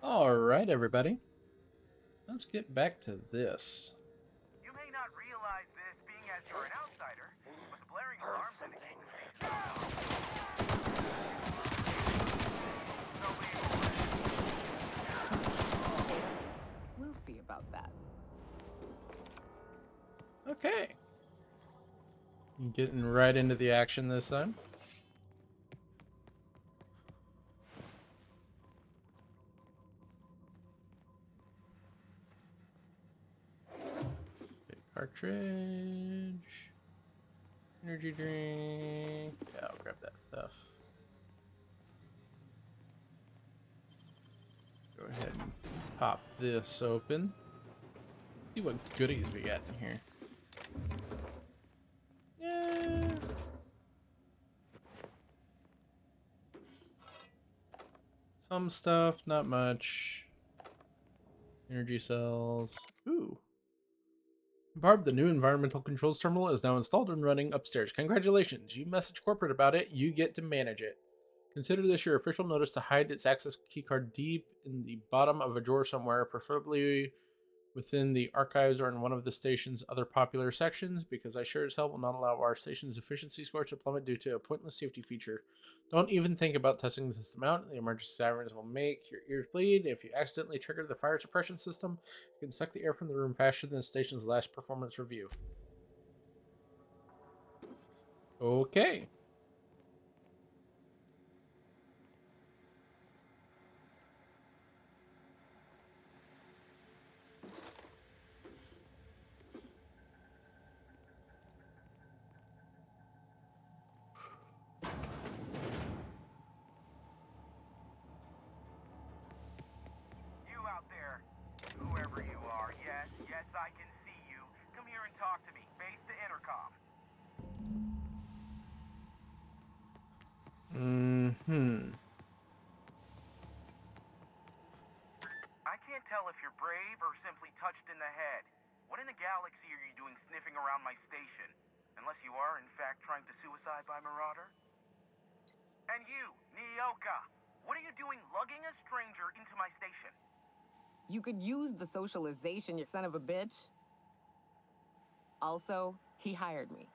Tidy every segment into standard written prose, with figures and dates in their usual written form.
All right, everybody. Let's get back to this. You may not realize this being as you're an outsider, but the blaring alarms indicate the station is nobody. We'll see about that. Okay. Getting right into the action this time. Okay, cartridge. Energy drink. Yeah, I'll grab that stuff. Go ahead and pop this open. See what goodies we got in here. Yeah. Some stuff, not much. Energy cells. Ooh. Barb, the new environmental controls terminal is now installed and running upstairs. Congratulations. You message corporate about it, you get to manage it. Consider this your official notice to hide its access keycard deep in the bottom of a drawer somewhere, preferably within the archives or in one of the station's other popular sections, because I sure as hell will not allow our station's efficiency score to plummet due to a pointless safety feature. Don't even think about testing the system out. The emergency sirens will make your ears bleed. If you accidentally trigger the fire suppression system, you can suck the air from the room faster than the station's last performance review. Okay. You out there, whoever you are, yes, I can see you. Come here and talk to me. Face the intercom. Hmm. I can't tell if you're brave or simply touched in the head. What in the galaxy are you doing sniffing around my station? Unless you are, in fact, trying to suicide by Marauder? And you, Nyoka, what are you doing lugging a stranger into my station? You could use the socialization, you son of a bitch. Also, he hired me.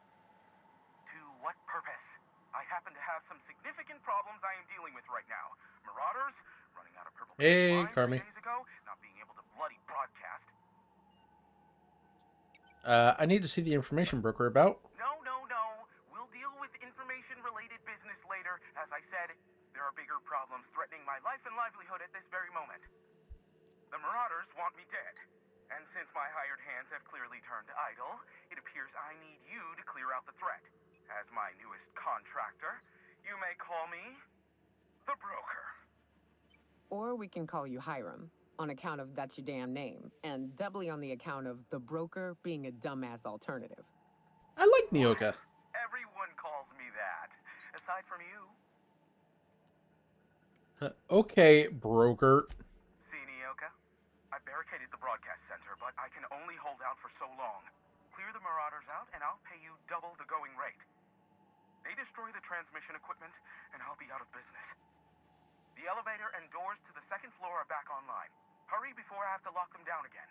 To what purpose? I happen to have some significant problems I am dealing with right now. Marauders, running out of purple Hey, wine 3 Carmi. days ago, not being able to bloody broadcast. I need to see the information broker about. No, no, no. We'll deal with information-related business later. As I said, there are bigger problems threatening my life and livelihood at this very moment. The Marauders want me dead. And since my hired hands have clearly turned idle, it appears I need you to clear out the threat. As my newest contractor, you may call me the Broker. Or we can call you Hiram, on account of that's your damn name, and doubly on the account of the broker being a dumbass alternative. I like What? Nyoka. Everyone calls me that. Aside from you. Okay, broker. See, Nyoka? I barricaded the broadcast center, but I can only hold out for so long. Clear the Marauders out, and I'll pay you double the going rate. They destroy the transmission equipment, and I'll be out of business. The elevator and doors to the second floor are back online. Hurry before I have to lock them down again.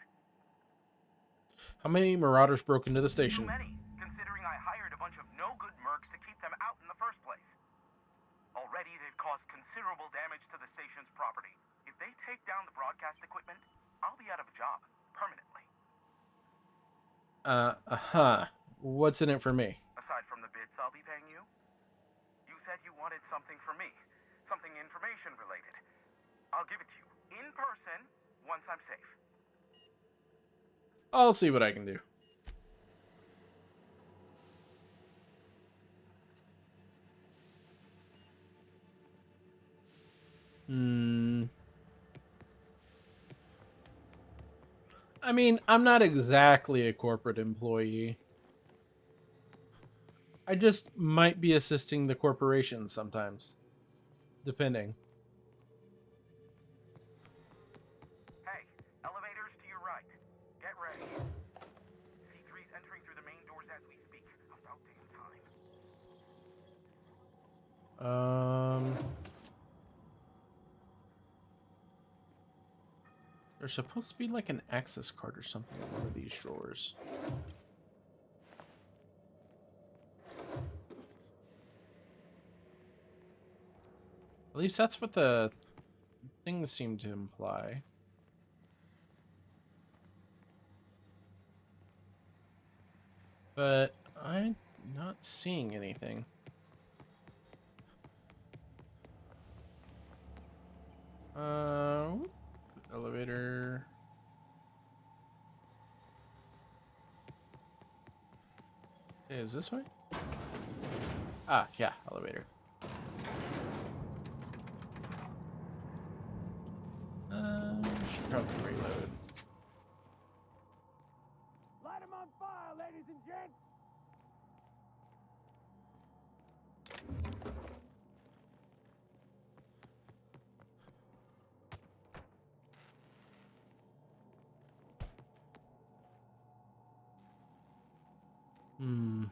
How many marauders broke into the Too station? many, considering I hired a bunch of no-good mercs to keep them out in the first place. Already, they've caused considerable damage to the station's property. If they take down the broadcast equipment, I'll be out of a job, permanently. Uh-huh. What's in it for me? Aside from the bits I'll be paying you, you said you wanted something from me. Something information-related. I'll give it to you, in person, once I'm safe. I'll see what I can do. Hmm. I mean, I'm not exactly a corporate employee. I just might be assisting the corporation sometimes, depending. Hey, elevators to your right. Get ready. C3's entering through the main doors as we speak. About damn time. Um. There's supposed to be like an access card or something in one of these drawers. At least that's what the things seem to imply. But I'm not seeing anything. Elevator. Hey, is this way? Ah, yeah, elevator. Should probably reload. Light 'em on fire, ladies and gents! Hmm.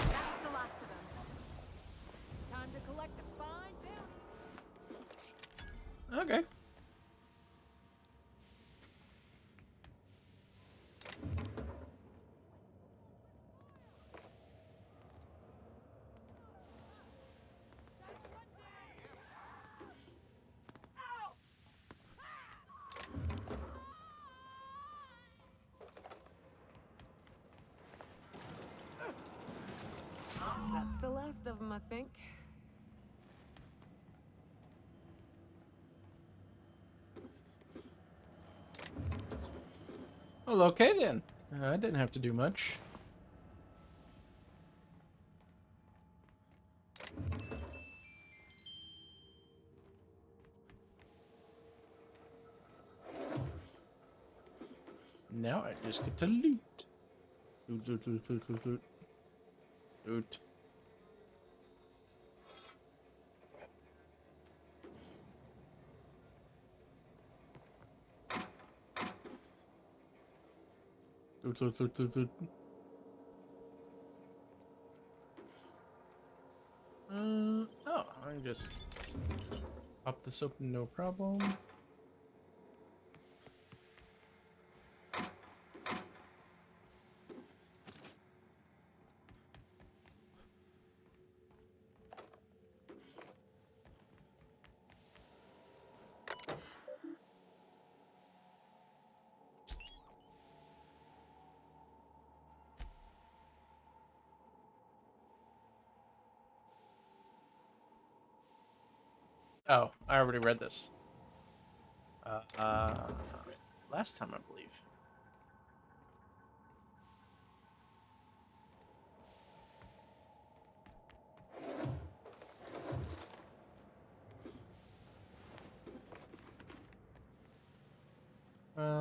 That's the last of them. Time to collect a fine bounty. Okay. That's the last of them, I think. Well, okay then. I didn't have to do much. Now I just get to loot. Loot, loot, loot, loot, loot, loot. Loot. Loot, loot, loot, loot, loot. Oh, I can just pop this open, no problem. Oh, I already read this. Last time, I believe.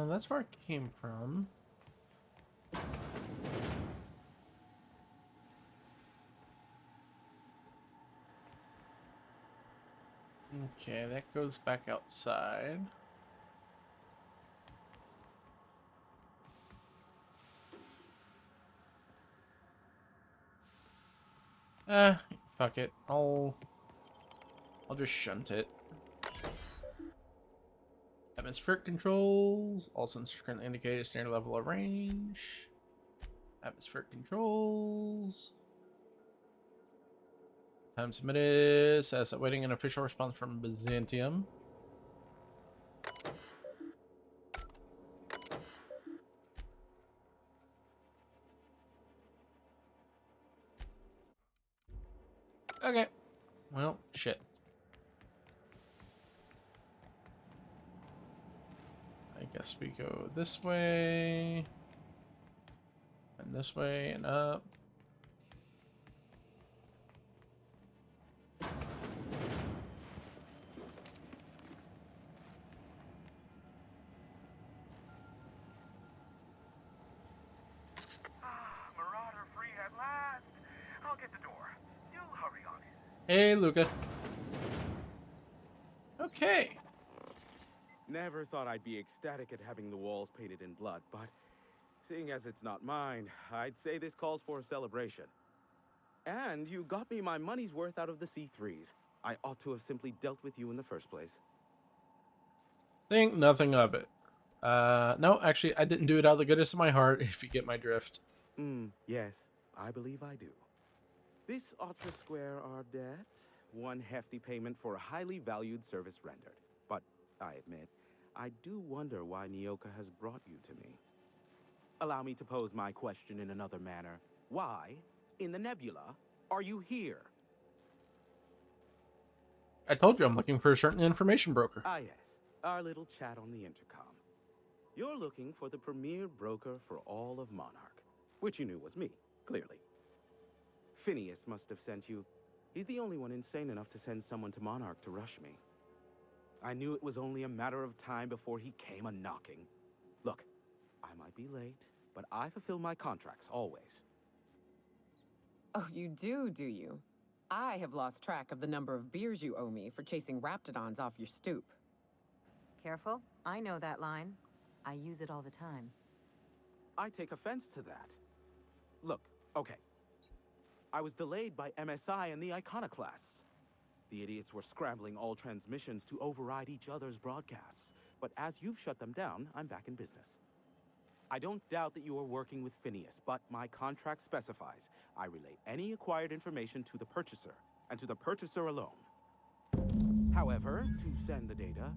That's where it came from. Okay, that goes back outside. Fuck it. I'll just shunt it. Atmospheric controls. All sensors currently indicate a standard level of range. Atmospheric controls. Time submitted. Says awaiting an official response from Byzantium. Okay. Well, shit. I guess we go this way. And this way and up. Marauder free at last. I'll get the door. You hurry on in. Hey, Luca. Okay. Never thought I'd be ecstatic at having the walls painted in blood, but seeing as it's not mine, I'd say this calls for a celebration. And you got me my money's worth out of the C3s. I ought to have simply dealt with you in the first place. Think nothing of it. No, actually, I didn't do it out of the goodness of my heart, if you get my drift. Yes, I believe I do. This ought to square our debt. One hefty payment for a highly valued service rendered. But I admit, I do wonder why Nyoka has brought you to me. Allow me to pose my question in another manner. Why, in the nebula, are you here? I told you I'm looking for a certain information broker. Ah, yes, our little chat on the intercom. You're looking for the premier broker for all of Monarch, which you knew was me, clearly. Phineas must have sent you. He's the only one insane enough to send someone to Monarch to rush me. I knew it was only a matter of time before he came a-knocking. Look, I might be late, but I fulfill my contracts, always. Oh, you do you? I have lost track of the number of beers you owe me for chasing raptidons off your stoop. Careful. I know that line. I use it all the time. I take offense to that. Look, okay. I was delayed by MSI and the Iconoclasts. The idiots were scrambling all transmissions to override each other's broadcasts. But as you've shut them down, I'm back in business. I don't doubt that you are working with Phineas, but my contract specifies I relay any acquired information to the purchaser, and to the purchaser alone. However, to send the data,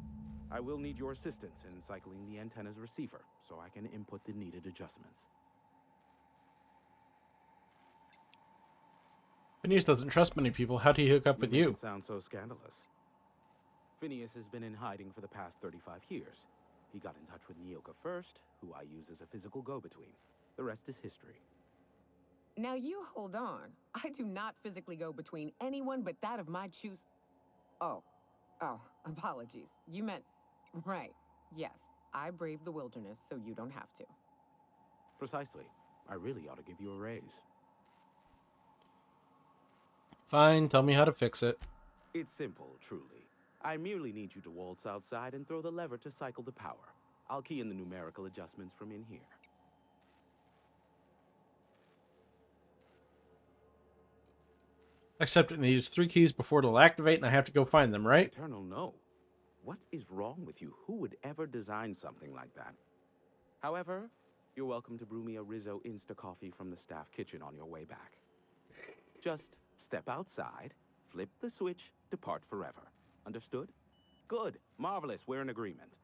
I will need your assistance in cycling the antenna's receiver, so I can input the needed adjustments. Phineas doesn't trust many people. How'd he hook up with you? It sounds so scandalous. Phineas has been in hiding for the past 35 years. He got in touch with Nyoka first, who I use as a physical go-between. The rest is history. Now you hold on. I do not physically go between anyone but that of my choose. Oh, apologies. You meant, right. Yes, I braved the wilderness so you don't have to. Precisely. I really ought to give you a raise. Fine, tell me how to fix it. It's simple, truly. I merely need you to waltz outside and throw the lever to cycle the power. I'll key in the numerical adjustments from in here. Except it needs 3 keys before it'll activate, and I have to go find them, right? Eternal, no. What is wrong with you? Who would ever design something like that? However, you're welcome to brew me a Rizzo Insta-Coffee from the staff kitchen on your way back. Just step outside, flip the switch, depart forever. Understood? Good. Marvelous. We're in agreement.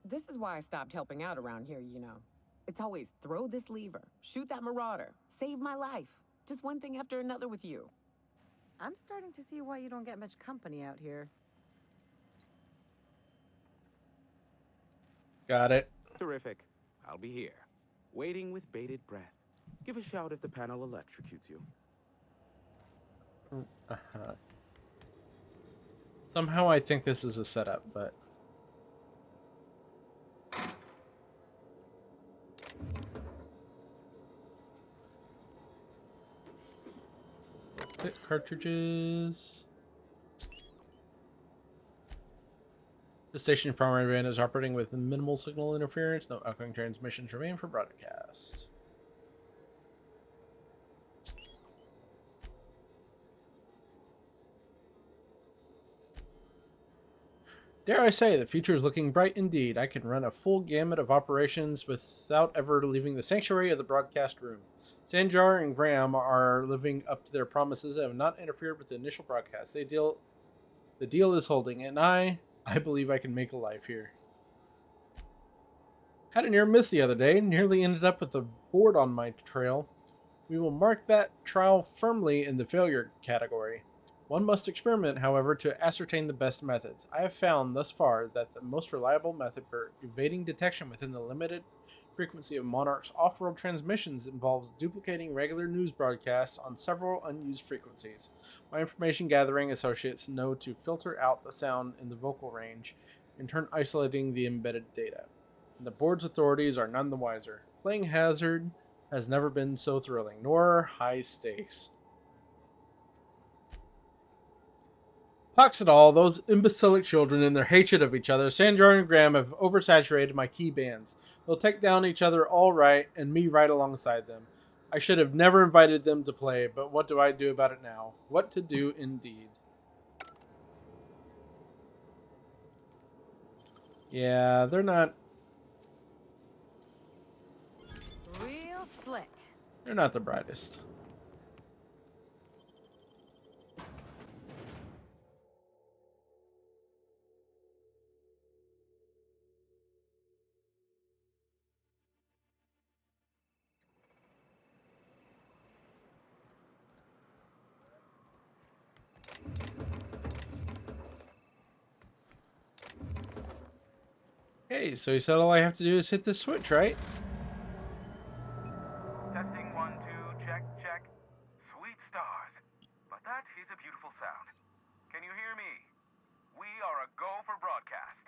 This is why I stopped helping out around here, you know. It's always throw this lever, shoot that marauder, save my life. Just one thing after another with you. I'm starting to see why you don't get much company out here. Got it. Terrific. I'll be here, waiting with bated breath. Give a shout if the panel electrocutes you. Uh-huh. Somehow I think this is a setup, but... cartridges. The station primary band is operating with minimal signal interference. No outgoing transmissions remain for broadcast. Dare I say, the future is looking bright indeed. I can run a full gamut of operations without ever leaving the sanctuary of the broadcast room. Sanjar and Graham are living up to their promises and have not interfered with the initial broadcast. The deal is holding, and I believe I can make a life here. Had a near miss the other day, nearly ended up with a board on my trail. We will mark that trial firmly in the failure category. One must experiment, however, to ascertain the best methods. I have found thus far that the most reliable method for evading detection within the limited frequency of Monarch's off-world transmissions involves duplicating regular news broadcasts on several unused frequencies. My information gathering associates know to filter out the sound in the vocal range, in turn isolating the embedded data. And the board's authorities are none the wiser. Playing hazard has never been so thrilling, nor high stakes. Pox it all, those imbecilic children and their hatred of each other. Sandra and Graham have oversaturated my key bands. They'll take down each other all right, and me right alongside them. I should have never invited them to play, but what do I do about it now? What to do indeed. Yeah, they're not Real slick. the brightest. Hey, so he said all I have to do is hit this switch, right? Testing 1, 2, check, check. Sweet stars. But that is a beautiful sound. Can you hear me? We are a go for broadcast.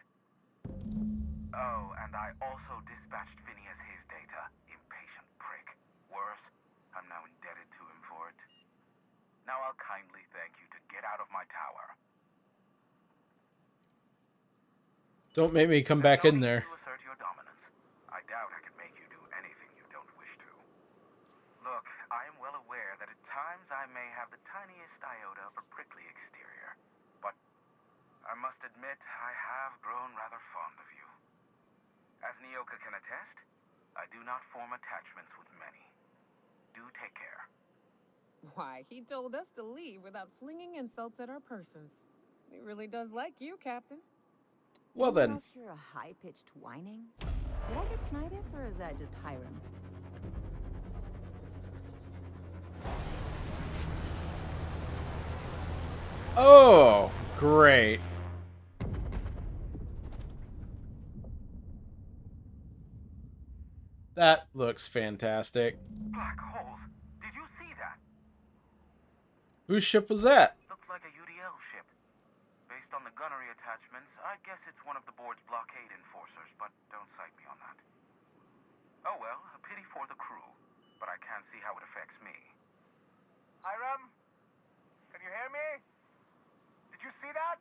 Oh, and I also dispatched Phineas his data. Impatient prick. Worse, I'm now indebted to him for it. Now I'll kindly thank you to get out of my tower. Don't make me come back in there. To assert your dominance. I doubt I can make you do anything you don't wish to. Look, I am well aware that at times I may have the tiniest iota of a prickly exterior, but I must admit I have grown rather fond of you. As Nyoka can attest, I do not form attachments with many. Do take care. Why, he told us to leave without flinging insults at our persons. He really does like you, Captain. Well Anyone then. else hear a high-pitched whining? Did I get tinnitus, or is that just Hiram? Oh, great. That looks fantastic. Black holes. Did you see that? Whose ship was that? Looked like a UDL ship. Based on the gunnery attachments, I guess it's one of the board's blockade enforcers, but don't cite me on that. Oh well, a pity for the crew, but I can't see how it affects me. Hiram? Can you hear me? Did you see that?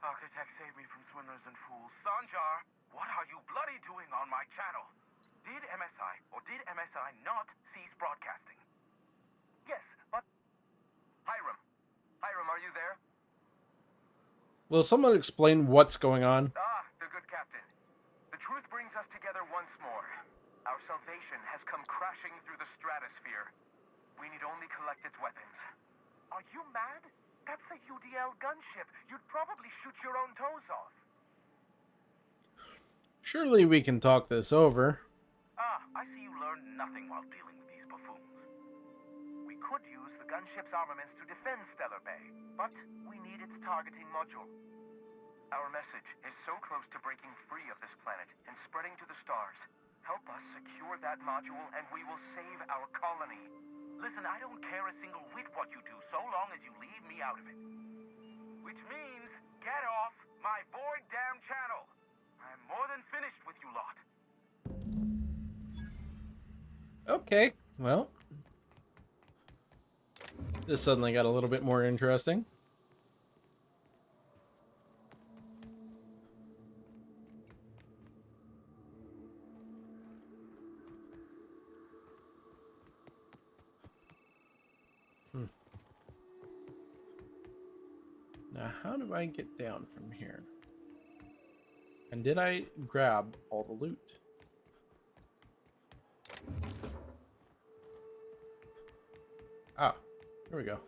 Architect saved me from swindlers and fools. Sanjar, what are you bloody doing on my channel? Did MSI or did MSI not cease broadcasting? Yes, but... Hiram, are you there? Will someone explain what's going on? Ah, the good captain. The truth brings us together once more. Our salvation has come crashing through the stratosphere. We need only collect its weapons. Are you mad? That's a UDL gunship. You'd probably shoot your own toes off. Surely we can talk this over. Ah, I see you learned nothing while dealing with these buffoons. We could use the gunship's armaments to defend Stellar Bay, but we need its targeting module. Our message is so close to breaking free of this planet and spreading to the stars. Help us secure that module and we will save our colony. Listen, I don't care a single whit what you do so long as you leave me out of it. Which means, get off my void damn channel. I'm more than finished with you lot. Okay, well. This suddenly got a little bit more interesting. Now, how do I get down from here? And did I grab all the loot? Ah, here we go.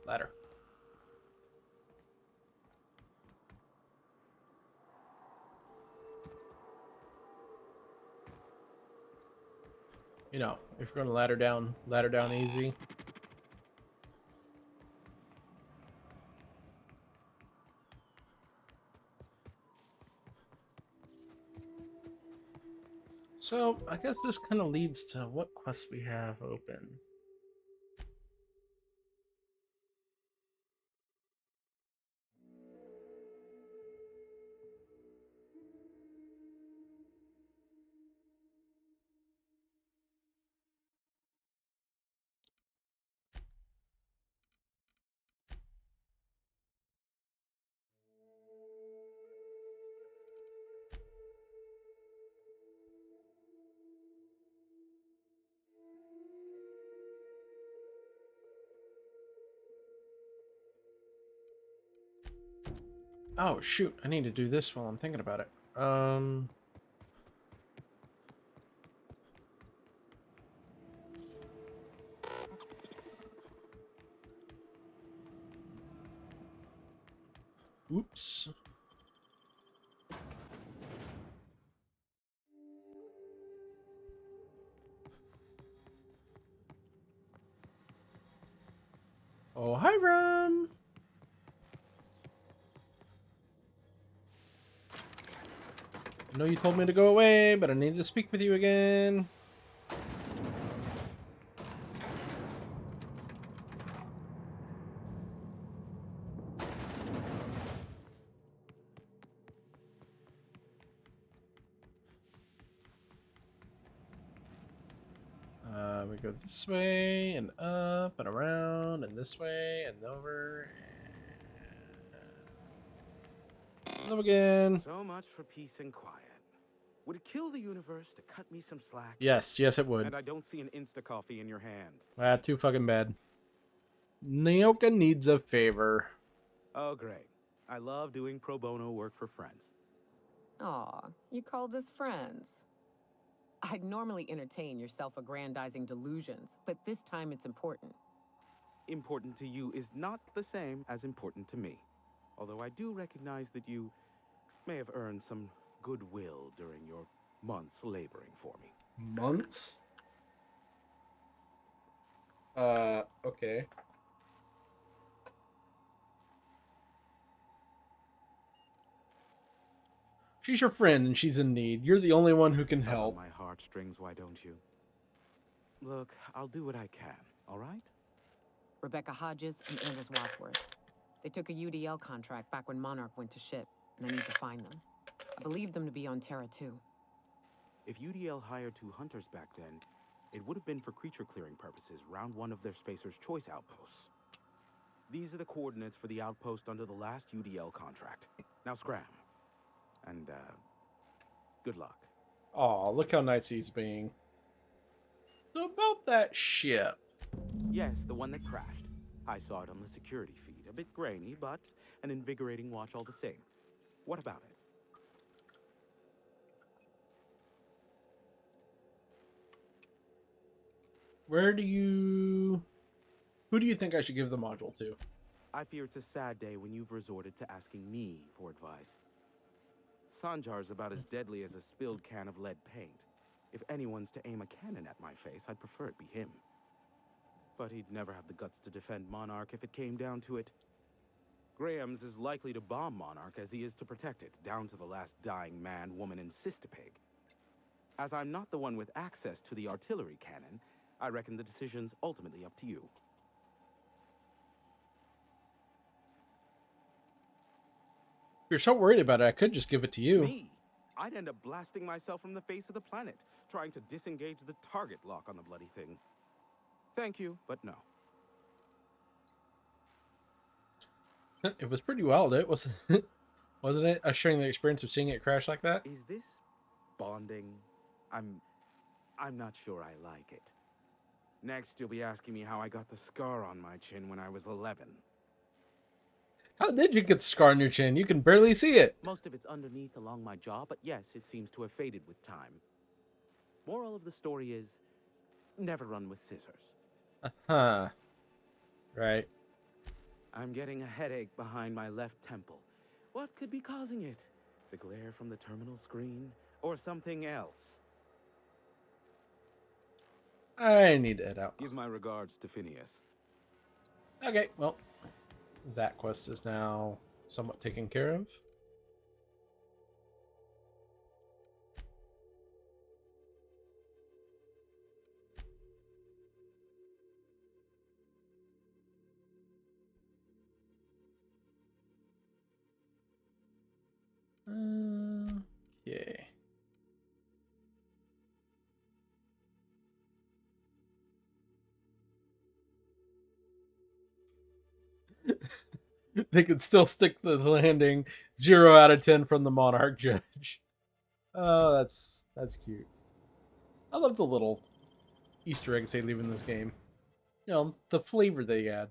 Ladder. You know, if you're going to ladder down easy. So, I guess this kind of leads to what quests we have open. Oh, shoot. I need to do this while I'm thinking about it. Oops. Oh, hi, Rum. I know you told me to go away, but I need to speak with you again. We go this way and up and around and this way and over and up again. So much for peace and quiet. Would it kill the universe to cut me some slack? Yes, yes, it would. And I don't see an Insta-coffee in your hand. Ah, too fucking bad. Nyoka needs a favor. Oh, great. I love doing pro bono work for friends. Aw, you called us friends. I'd normally entertain your self-aggrandizing delusions, but this time it's important. Important to you is not the same as important to me. Although I do recognize that you may have earned some goodwill during your months laboring for me. Months? Okay. She's your friend and she's in need. You're the only one who can Tug on help. my heartstrings, why don't you? Look, I'll do what I can, all right? Rebecca Hodges and Anders Wadsworth. They took a UDL contract back when Monarch went to shit, and I need to find them. I believe them to be on Terra 2. If UDL hired 2 hunters back then, it would have been for creature clearing purposes, round 1 of their Spacer's Choice outposts. These are the coordinates for the outpost under the last UDL contract. Now scram. And, good luck. Aw, look how nice he's being. So about that ship. Yes, the one that crashed. I saw it on the security feed. A bit grainy, but an invigorating watch all the same. What about it? Who do you think I should give the module to? I fear it's a sad day when you've resorted to asking me for advice. Sanjar's about as deadly as a spilled can of lead paint. If anyone's to aim a cannon at my face, I'd prefer it be him. But he'd never have the guts to defend Monarch if it came down to it. Graham's as likely to bomb Monarch as he is to protect it, down to the last dying man, woman, and sistapig. As I'm not the one with access to the artillery cannon, I reckon the decision's ultimately up to you. If you're so worried about it, I could just give it to you. Me? I'd end up blasting myself from the face of the planet, trying to disengage the target lock on the bloody thing. Thank you, but no. It was pretty wild, it was wasn't it? Us sharing the experience of seeing it crash like that. Is this bonding? I'm not sure I like it. Next, you'll be asking me how I got the scar on my chin when I was 11. How did you get the scar on your chin? You can barely see it. Most of it's underneath along my jaw, but yes, it seems to have faded with time. Moral of the story is, never run with scissors. Huh. Right. I'm getting a headache behind my left temple. What could be causing it? The glare from the terminal screen? Or something else? I need to head out. Give my regards to Phineas. Okay, well, that quest is now somewhat taken care of. Okay. They could still stick the landing. 0 out of 10 from the Monarch Judge. Oh, that's cute. I love the little Easter eggs they leave in this game. You know, the flavor they add.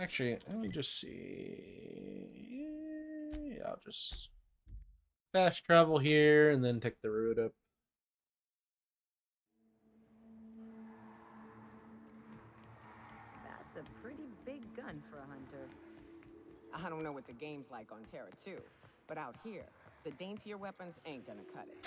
Actually, let me just see. Yeah, I'll just fast travel here and then take the road up. That's a pretty big gun for a hunter. I don't know what the game's like on Terra 2, but out here, the daintier weapons ain't gonna cut it.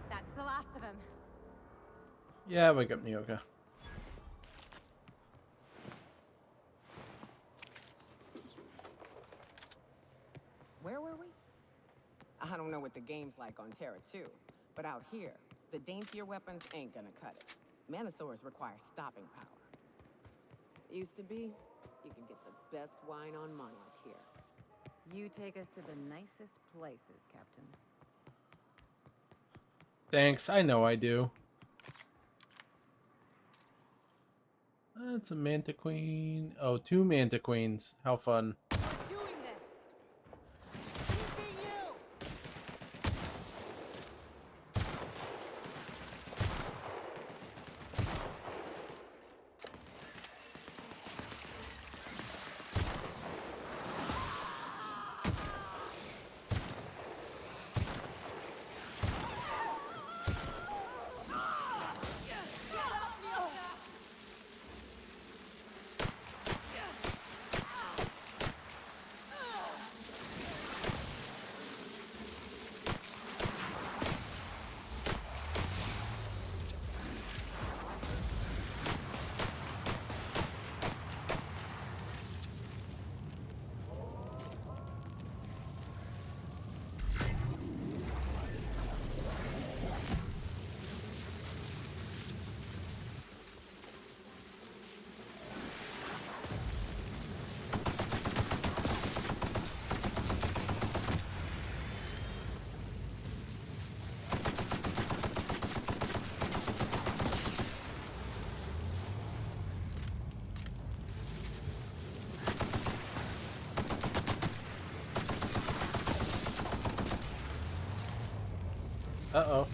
That's the last of him. Yeah, wake up, Nyoka. Where were we? I don't know what the game's like on Terra 2, but out here, the daintier weapons ain't gonna cut it. Manosaurs require stopping power. Used to be, you can get the best wine on Monarch here. You take us to the nicest places, Captain. Thanks, I know I do. That's a Manta Queen. Oh, 2 Manta Queens. How fun. Doing this. Uh-oh.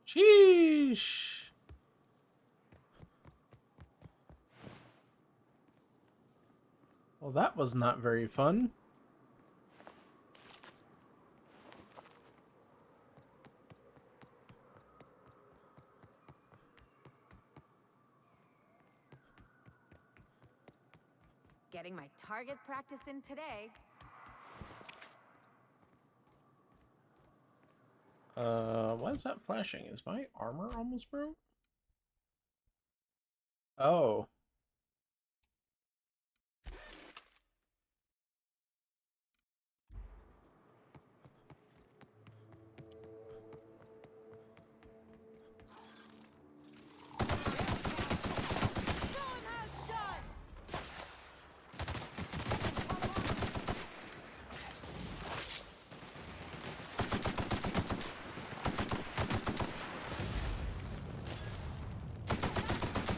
Sheesh. Well, that was not very fun. Getting my target practice in today. Why is that flashing? Is my armor almost broke? Oh.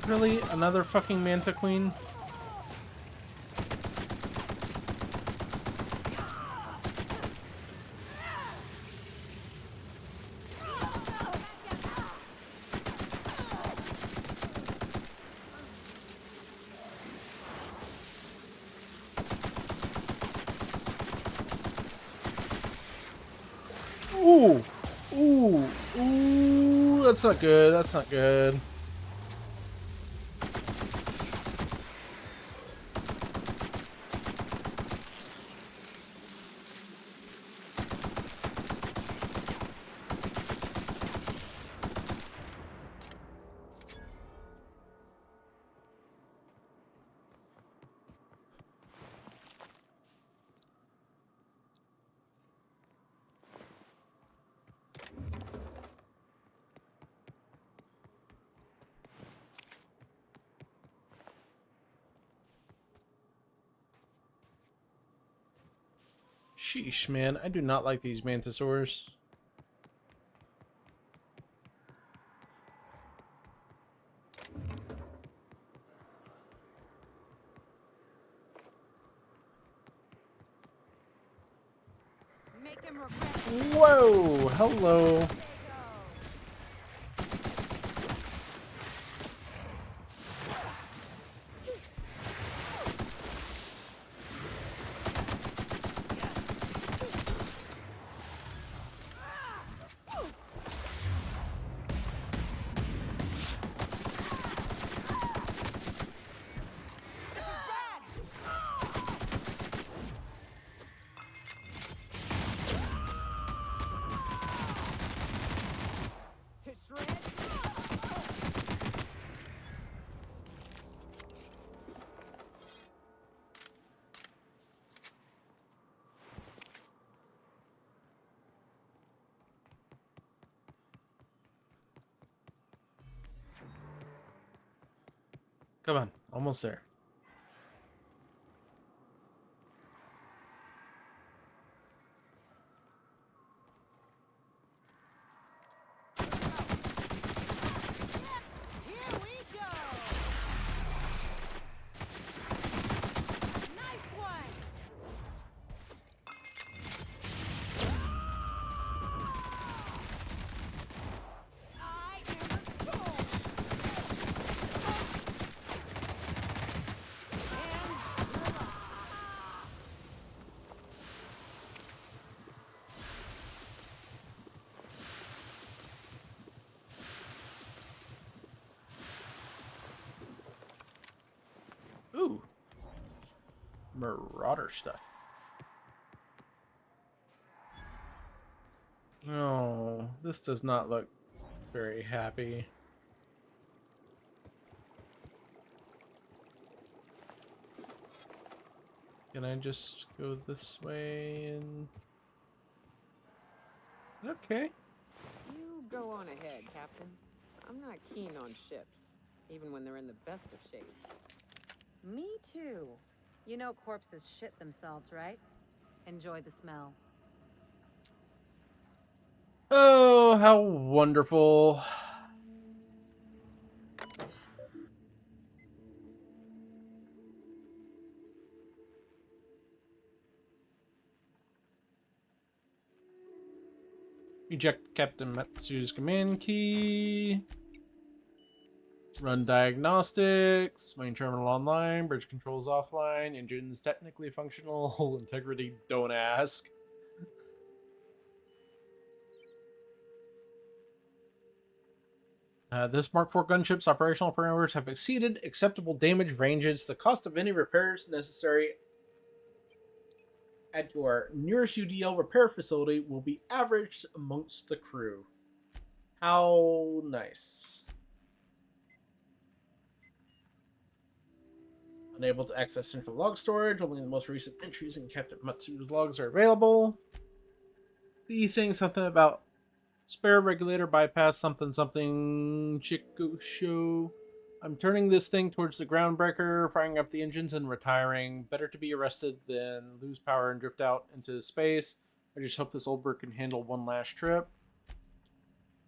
Really? Another fucking Manta Queen? Ooh! Ooh! Ooh! That's not good. That's not good. Sheesh, man. I do not like these mantisaurs. Make him regret. Whoa! Hello. There you go. To shred. Come on. Almost there. Here we go. Nice one. I am a soul. Ooh. Marauder stuff. Oh, this does not look very happy. Can I just go this way and... Okay. You go on ahead, Captain. I'm not keen on ships, even when they're in the best of shape. Me too. You know corpses shit themselves, right? Enjoy the smell. Oh, how wonderful. Eject Captain Matsu's command key. Run diagnostics. Main terminal online. Bridge controls offline. Engines technically functional. Integrity, don't ask. This Mark IV gunship's operational parameters have exceeded acceptable damage ranges. The cost of any repairs necessary at your nearest UDL repair facility will be averaged amongst the crew. How nice. Unable to access central log storage. Only the most recent entries in Captain Matsu's logs are available. He's saying something about spare regulator bypass something something Chikusho. I'm turning this thing towards the groundbreaker, firing up the engines and retiring. Better to be arrested than lose power and drift out into space. I just hope this old bird can handle one last trip.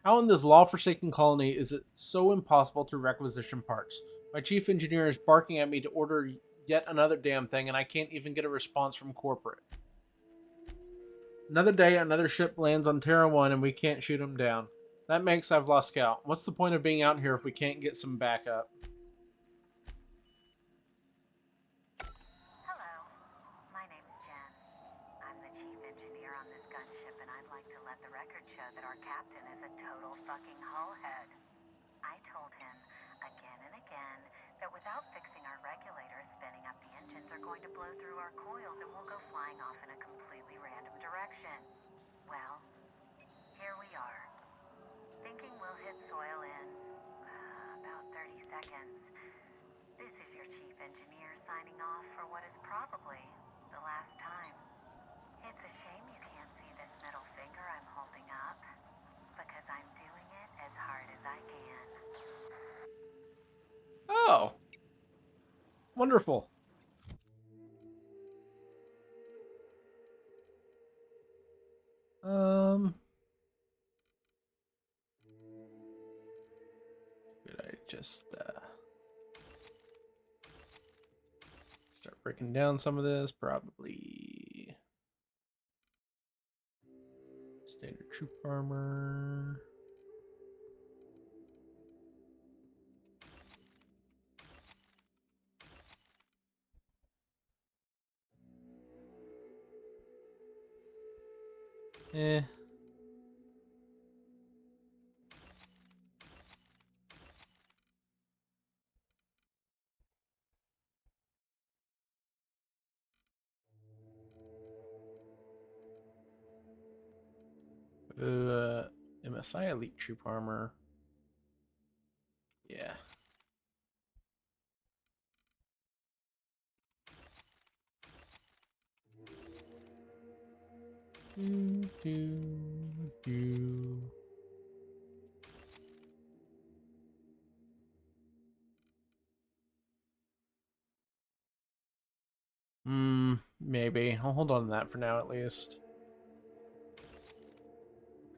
How in this law-forsaken colony is it so impossible to requisition parts? My chief engineer is barking at me to order yet another damn thing, and I can't even get a response from corporate. Another day, another ship lands on Terra 1 and we can't shoot them down. That makes I've lost count. What's the point of being out here if we can't get some backup? Hello, my name's Jen. I'm the chief engineer on this gunship, and I'd like to let the record show that our captain is a total fucking hullhead. I told him again and again that without fixing our regulators, spinning up the engines are going to blow through our coils and we'll go flying off in a completely random direction. Well, here we are. Thinking we'll hit soil in about 30 seconds. This is your chief engineer signing off for what is probably the last time. It's a shame you can't see this middle finger I'm holding up, because I'm doing it as hard as I can. Oh. Wonderful. just start breaking down some of this. Probably standard troop armor. Eh. MSI Elite Troop Armor. Yeah. Do, do, do. Maybe. I'll hold on to that for now at least.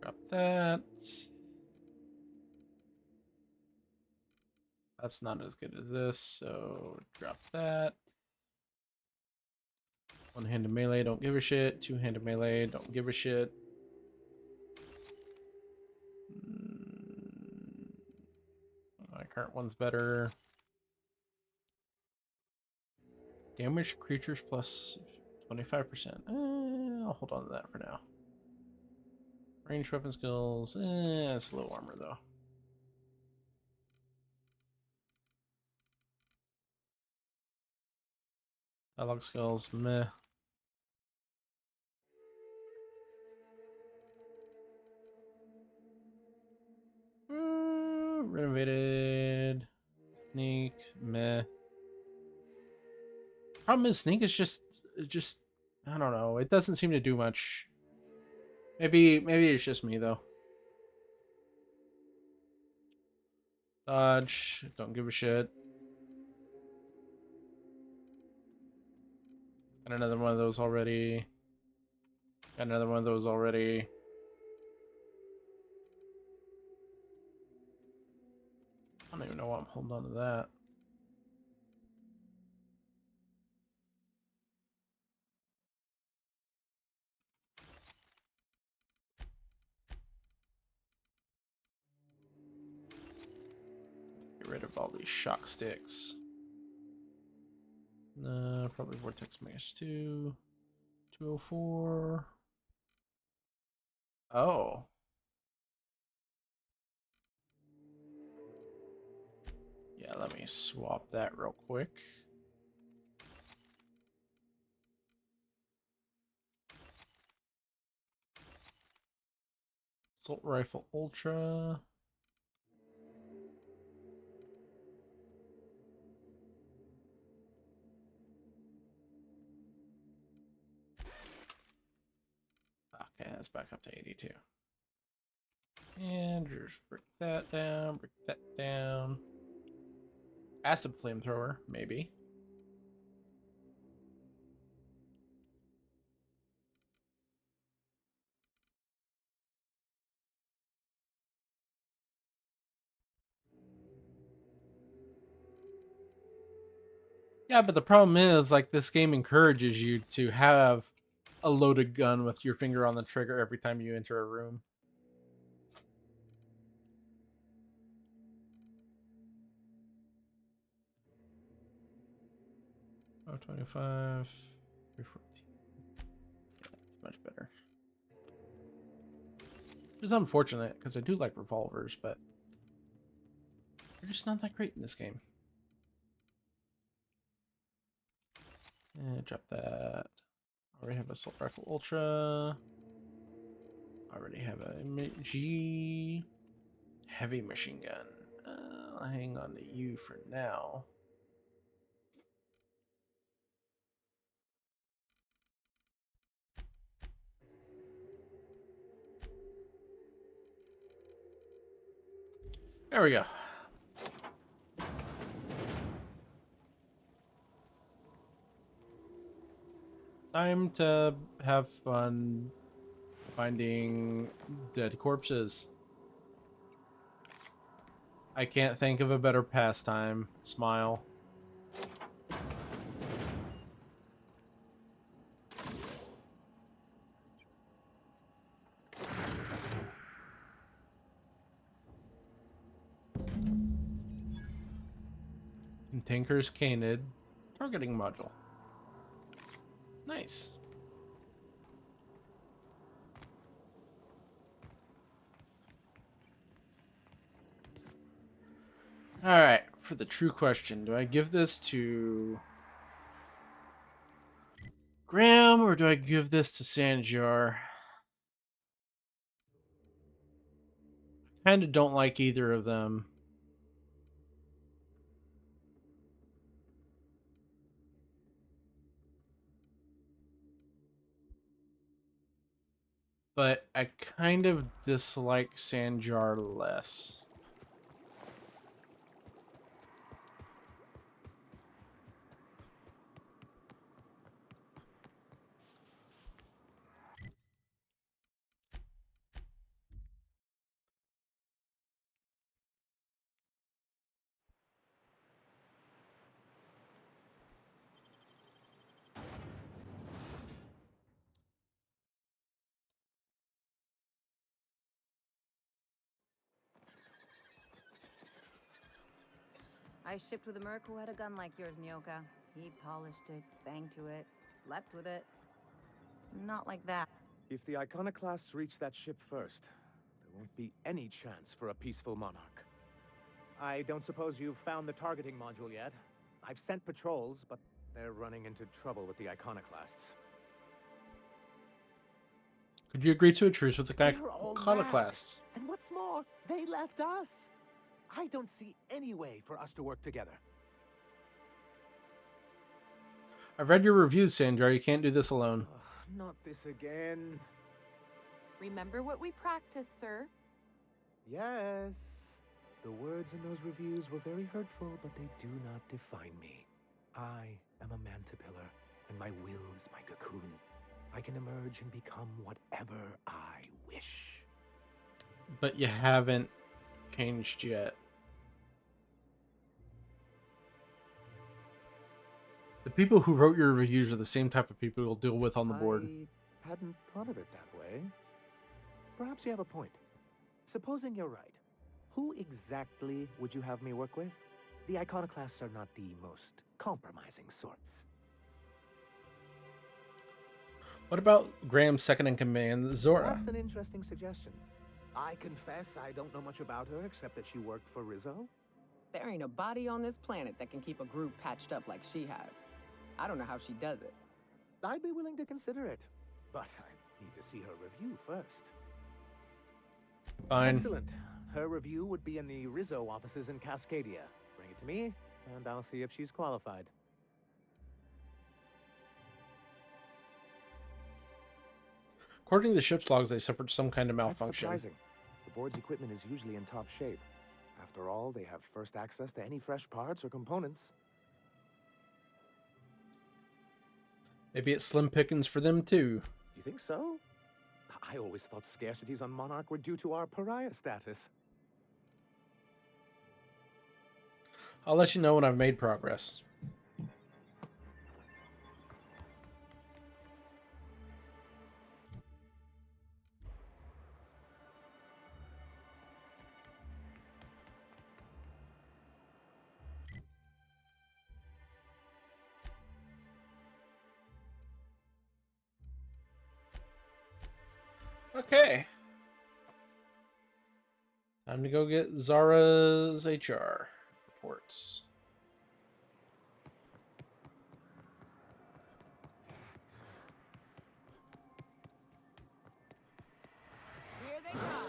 Drop that. That's not as good as this, so drop that. One-handed melee, don't give a shit. Two-handed melee, don't give a shit. My current one's better. Damage creatures plus 25%. I'll hold on to that for now. Range weapon skills. It's low armor though. Dialogue skills, meh. Renovated. Sneak, meh. Problem is, sneak is just I don't know. It doesn't seem to do much. Maybe it's just me though. Dodge, don't give a shit. Got another one of those already. Got another one of those already. I don't even know why I'm holding on to that. Get rid of all these shock sticks. Probably Vortex Magus 2. 204. Oh. Yeah, let me swap that real quick. Assault Rifle Ultra. Okay, that's back up to 82. And just break that down, break that down. Acid Flamethrower, maybe. Yeah, but the problem is, like, this game encourages you to have a loaded gun with your finger on the trigger every time you enter a room. Oh, 25, 314. Yeah, that's much better. Which is unfortunate, because I do like revolvers, but they're just not that great in this game. Drop that. Already have Assault Rifle Ultra. Already have a MG. Heavy machine gun. I'll hang on to you for now. There we go. Time to have fun finding dead corpses. I can't think of a better pastime. Smile. Tinker's Canid targeting module. Nice. Alright, for the true question, do I give this to Graham or do I give this to Sanjar? Kinda don't like either of them. But I kind of dislike Sanjar less. I shipped with a merc who had a gun like yours, Nyoka. He polished it, sang to it, slept with it. Not like that. If the Iconoclasts reach that ship first, there won't be any chance for a peaceful monarch. I don't suppose you've found the targeting module yet. I've sent patrols, but they're running into trouble with the Iconoclasts. Could you agree to a truce with the They're all Iconoclasts? mad. And what's more, they left us. I don't see any way for us to work together. I've read your reviews, Sandra. You can't do this alone. Not this again. Remember what we practiced, sir. Yes. The words in those reviews were very hurtful, but they do not define me. I am a Mantipillar, and my will is my cocoon. I can emerge and become whatever I wish. But you haven't changed yet. The people who wrote your reviews are the same type of people you'll deal with on the board. I hadn't thought of it that way. Perhaps you have a point. Supposing you're right, who exactly would you have me work with? The Iconoclasts are not the most compromising sorts. What about Graham's second in command, Zora? That's an interesting suggestion. I confess I don't know much about her except that she worked for Rizzo. There ain't a body on this planet that can keep a group patched up like she has. I don't know how she does it. I'd be willing to consider it, but I need to see her review first. Fine. Excellent. Her review would be in the Rizzo offices in Cascadia. Bring it to me, and I'll see if she's qualified. According to the ship's logs, they suffered some kind of That's malfunction. surprising. The board's equipment is usually in top shape. After all, they have first access to any fresh parts or components. Maybe it's slim pickings for them too. You think so? I always thought scarcities on Monarch were due to our pariah status. I'll let you know when I've made progress. Okay. Time to go get Zara's HR reports. Here they come.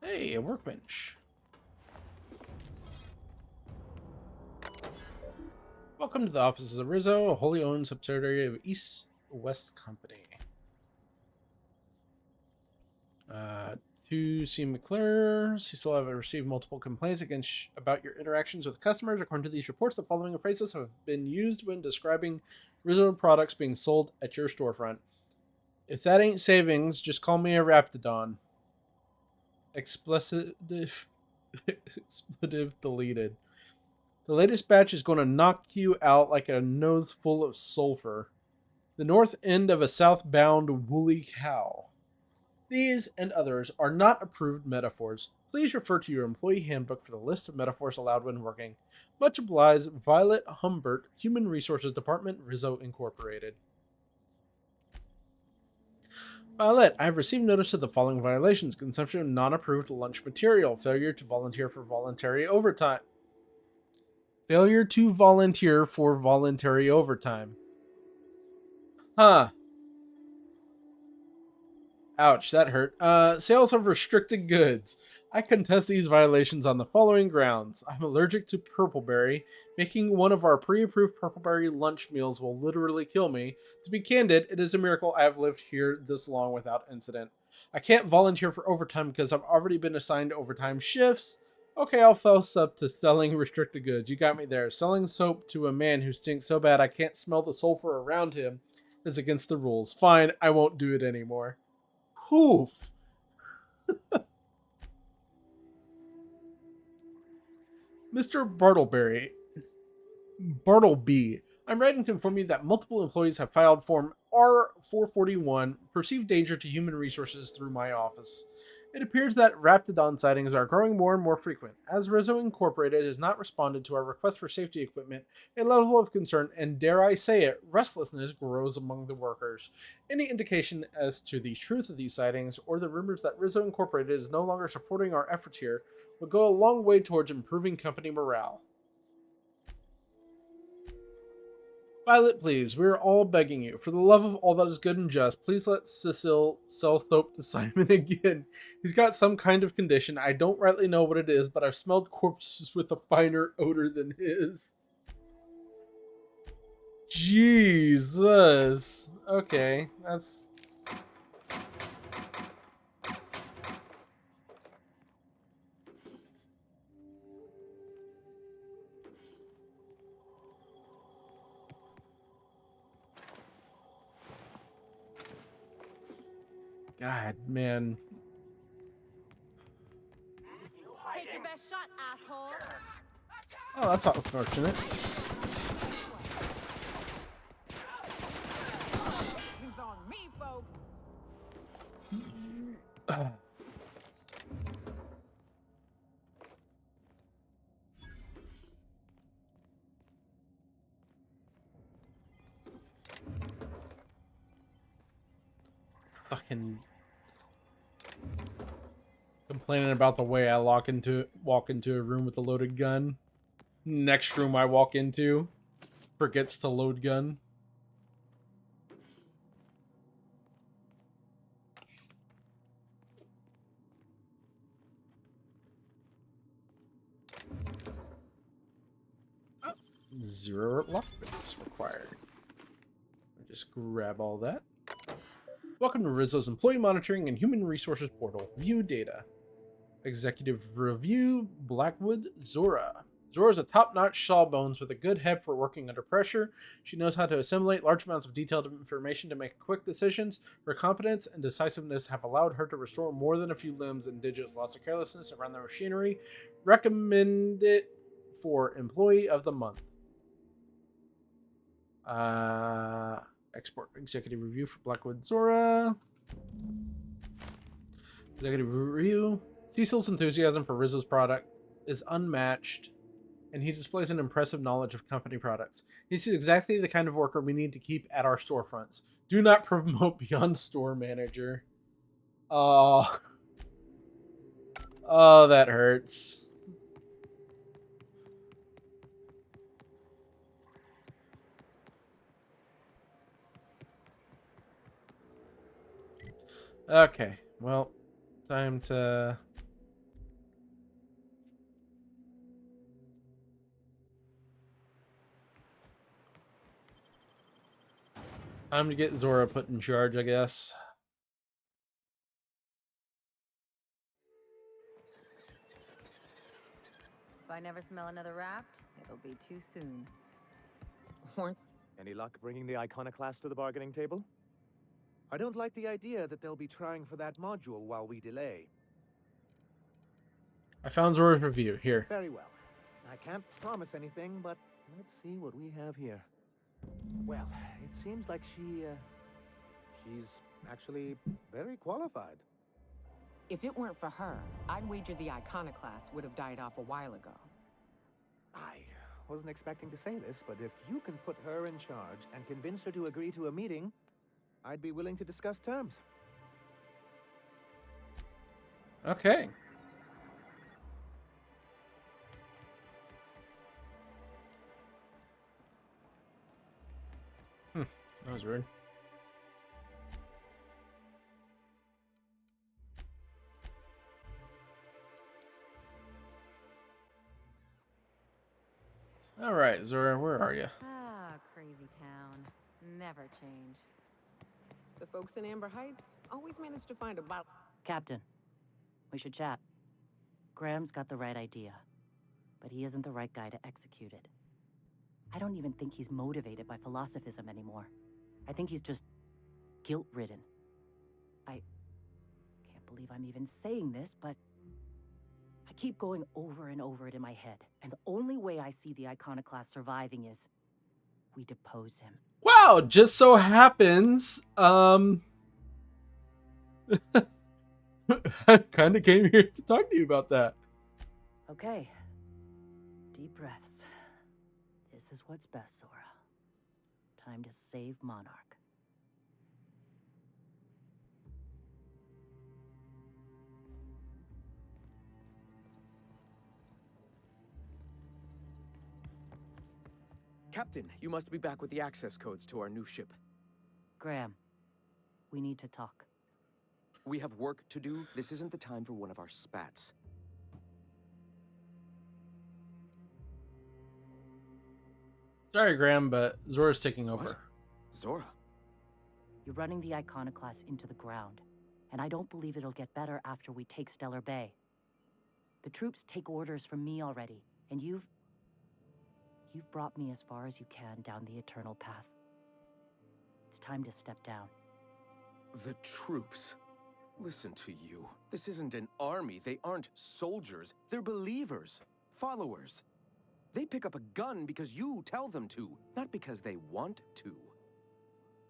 Hey, a workbench. Welcome to the offices of Rizzo, a wholly owned subsidiary of East West Company. To C. McClure, Cecil have received multiple complaints about your interactions with customers. According to these reports, the following phrases have been used when describing Rizzo products being sold at your storefront. If that ain't savings, just call me a Raptidon. Expletive deleted. The latest batch is going to knock you out like a nose full of sulfur. The north end of a southbound woolly cow. These and others are not approved metaphors. Please refer to your employee handbook for the list of metaphors allowed when working. Much obliged, Violet Humbert, Human Resources Department, Rizzo Incorporated. Violet, I have received notice of the following violations: consumption of non-approved lunch material, failure to volunteer for voluntary overtime. Failure to volunteer for voluntary overtime. Huh. Ouch, that hurt. Sales of restricted goods. I contest these violations on the following grounds. I'm allergic to purpleberry. Making one of our pre-approved purpleberry lunch meals will literally kill me. To be candid, it is a miracle I have lived here this long without incident. I can't volunteer for overtime because I've already been assigned overtime shifts. Okay, I'll fess up to selling restricted goods. You got me there. Selling soap to a man who stinks so bad I can't smell the sulfur around him is against the rules. Fine, I won't do it anymore. Poof. Mr. Bartleby, I'm writing to inform you that multiple employees have filed Form R441, perceived danger to human resources, through my office. It appears that Raptidon sightings are growing more and more frequent. As Rizzo Incorporated has not responded to our request for safety equipment, a level of concern and, dare I say it, restlessness grows among the workers. Any indication as to the truth of these sightings or the rumors that Rizzo Incorporated is no longer supporting our efforts here would go a long way towards improving company morale. Violet, please, we are all begging you. For the love of all that is good and just, please let Cecil sell soap to Simon again. He's got some kind of condition. I don't rightly know what it is, but I've smelled corpses with a finer odor than his. Jesus. Okay, that's... God, man. Take your best shot, asshole. Oh, that's unfortunate. It's on me, folks. Fucking complaining about the way I walk into a room with a loaded gun. Next room I walk into forgets to load gun. Oh, 0 lockpicks required. Just grab all that. Welcome to Rizzo's Employee Monitoring and Human Resources Portal. View data. Executive Review, Blackwood, Zora. Zora is a top-notch sawbones with a good head for working under pressure. She knows how to assimilate large amounts of detailed information to make quick decisions. Her competence and decisiveness have allowed her to restore more than a few limbs and digits. Lots of carelessness around the machinery. Recommend it for Employee of the Month. Export executive review for Blackwood Zora. Executive review. Cecil's enthusiasm for Rizzo's product is unmatched, and he displays an impressive knowledge of company products. He's exactly the kind of worker we need to keep at our storefronts. Do not promote beyond store manager. Oh, that hurts. Okay, well, time to... Time to get Zora put in charge, I guess. If I never smell another raft, it'll be too soon. Or Any luck bringing the Iconoclast to the bargaining table? I don't like the idea that they'll be trying for that module while we delay. I found Zora's review. Here. Very well. I can't promise anything, but let's see what we have here. Well, it seems like she's actually very qualified. if it weren't for her, I'd wager the Iconoclast would have died off a while ago. I wasn't expecting to say this, but if you can put her in charge and convince her to agree to a meeting, I'd be willing to discuss terms. Okay. That was weird. All right, Zora, where are you? Ah, crazy town. Never change. The folks in Amber Heights always manage to find a bottle. Captain, we should chat. Graham's got the right idea, but he isn't the right guy to execute it. I don't even think he's motivated by philosophism anymore. I think he's just guilt-ridden. I can't believe I'm even saying this, but I keep going over and over it in my head, and the only way I see the Iconoclast surviving is we depose him. Wow, just so happens, I kind of came here to talk to you about that. Okay. Deep breaths. This is what's best, Zora. Time to save Monarch. Captain, you must be back with the access codes to our new ship. Graham, we need to talk. We have work to do. This isn't the time for one of our spats. Sorry, Graham, but Zora's taking over. What? Zora? You're running the Iconoclast into the ground, and I don't believe it'll get better after we take Stellar Bay. The troops take orders from me already, and you've brought me as far as you can down the Eternal Path. It's time to step down. The troops. Listen to you. This isn't an army. They aren't soldiers. They're believers. Followers. They pick up a gun because you tell them to, not because they want to.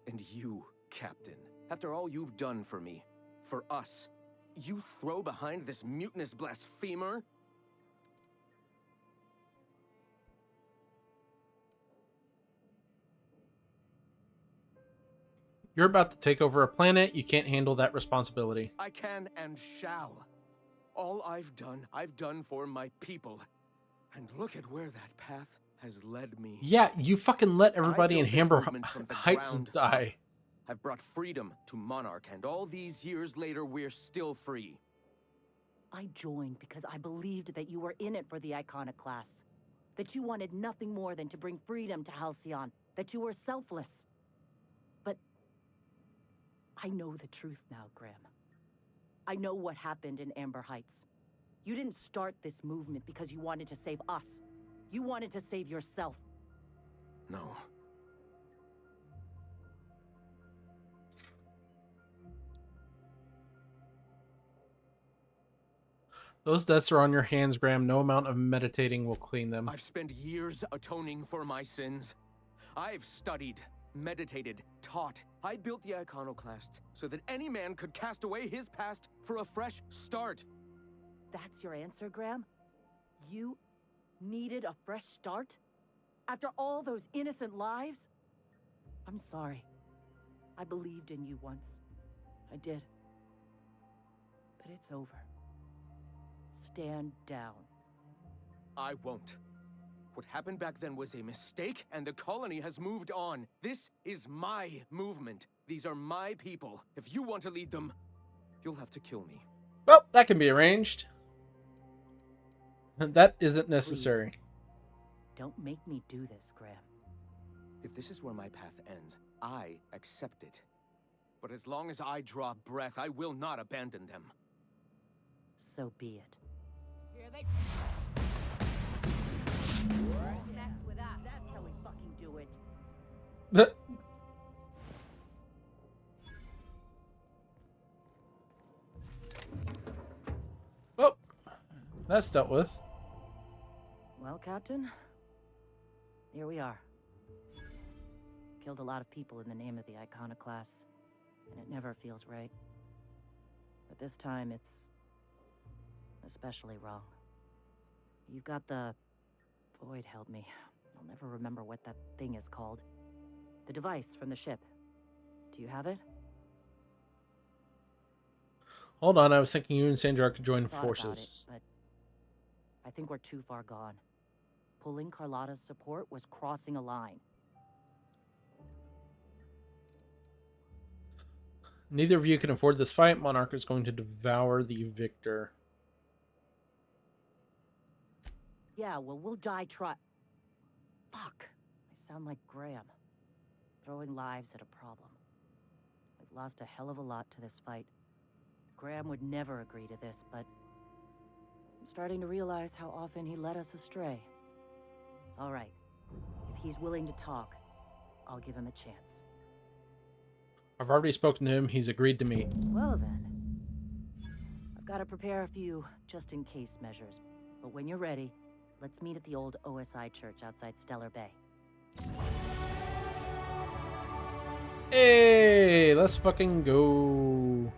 And you, Captain, after all you've done for me, for us, you throw behind this mutinous blasphemer? You're about to take over a planet. You can't handle that responsibility. I can and shall. All I've done for my people. And look at where that path has led me. Yeah, you fucking let everybody in I built this Amber movement from the Heights ground die. I've brought freedom to Monarch, and all these years later, we're still free. I joined because I believed that you were in it for the Iconoclasts. That you wanted nothing more than to bring freedom to Halcyon. That you were selfless. But I know the truth now, Graham. I know what happened in Amber Heights. You didn't start this movement because you wanted to save us. You wanted to save yourself. No. Those deaths are on your hands, Graham. No amount of meditating will clean them. I've spent years atoning for my sins. I've studied, meditated, taught. I built the Iconoclasts so that any man could cast away his past for a fresh start. That's your answer, Graham? You needed a fresh start? After all those innocent lives? I'm sorry. I believed in you once. I did. But it's over. Stand down. I won't. What happened back then was a mistake, and the colony has moved on. This is my movement. These are my people. If you want to lead them, you'll have to kill me. Well, that can be arranged. That isn't necessary. Don't make me do this, Graham. If this is where my path ends, I accept it. But as long as I draw breath, I will not abandon them. So be it. Here they Mess with us. That's how we fucking do it. Oh, that's dealt with. Well, Captain, here we are. Killed a lot of people in the name of the Iconoclasts, and it never feels right. But this time, it's especially wrong. You've got the... Void help me. I'll never remember what that thing is called. The device from the ship. Do you have it? Hold on, I was thinking you and Sandra could join Thought forces. about it, but I think we're too far gone. Pulling Carlotta's support was crossing a line. Neither of you can afford this fight. Monarch is going to devour the victor. Yeah, well, we'll die Fuck. I sound like Graham. Throwing lives at a problem. We've lost a hell of a lot to this fight. Graham would never agree to this, but... I'm starting to realize how often he led us astray. Alright. If he's willing to talk, I'll give him a chance. I've already spoken to him. He's agreed to meet. Well then. I've got to prepare a few just-in-case measures. But when you're ready, let's meet at the old OSI church outside Stellar Bay. Hey, let's fucking go.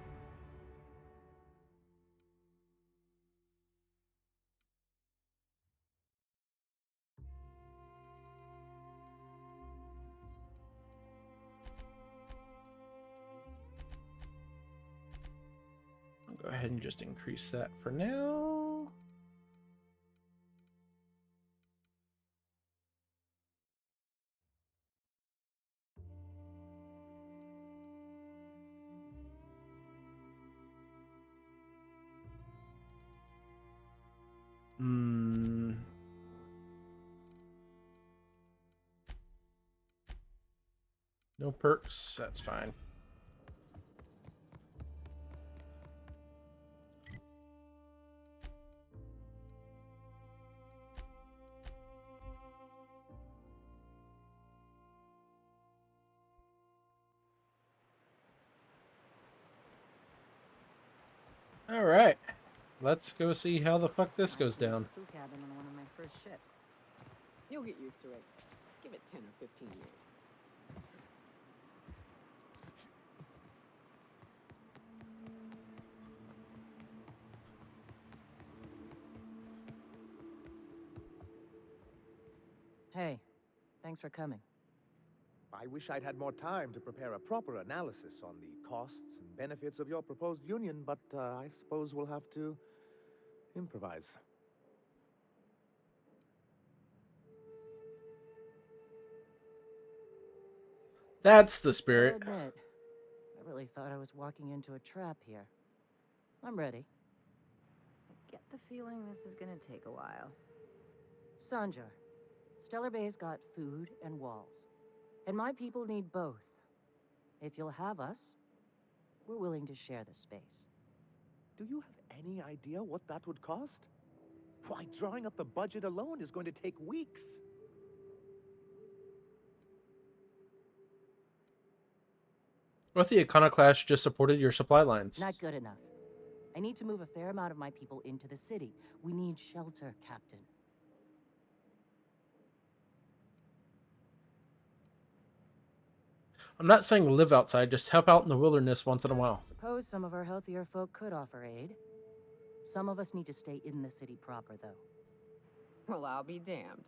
I'll go ahead and just increase that for now. No perks, that's fine. All right, let's go see how the fuck this goes down. crew cabin on one of my first ships. You'll get used to it. Give it 10 or 15 years. Hey, thanks for coming. I wish I'd had more time to prepare a proper analysis on the costs and benefits of your proposed union, but I suppose we'll have to improvise. That's the I'll spirit. admit, I really thought I was walking into a trap here. I'm ready. I get the feeling this is gonna take a while. Sanjar, Stellar Bay's got food and walls. And my people need both. If you'll have us, we're willing to share the space. Do you have any idea what that would cost? Why, drawing up the budget alone is going to take weeks. What if the Iconoclast just supported your supply lines? Not good enough. I need to move a fair amount of my people into the city. We need shelter, Captain. I'm not saying live outside, just help out in the wilderness once in a while. Suppose some of our healthier folk could offer aid. Some of us need to stay in the city proper, though. Well, I'll be damned.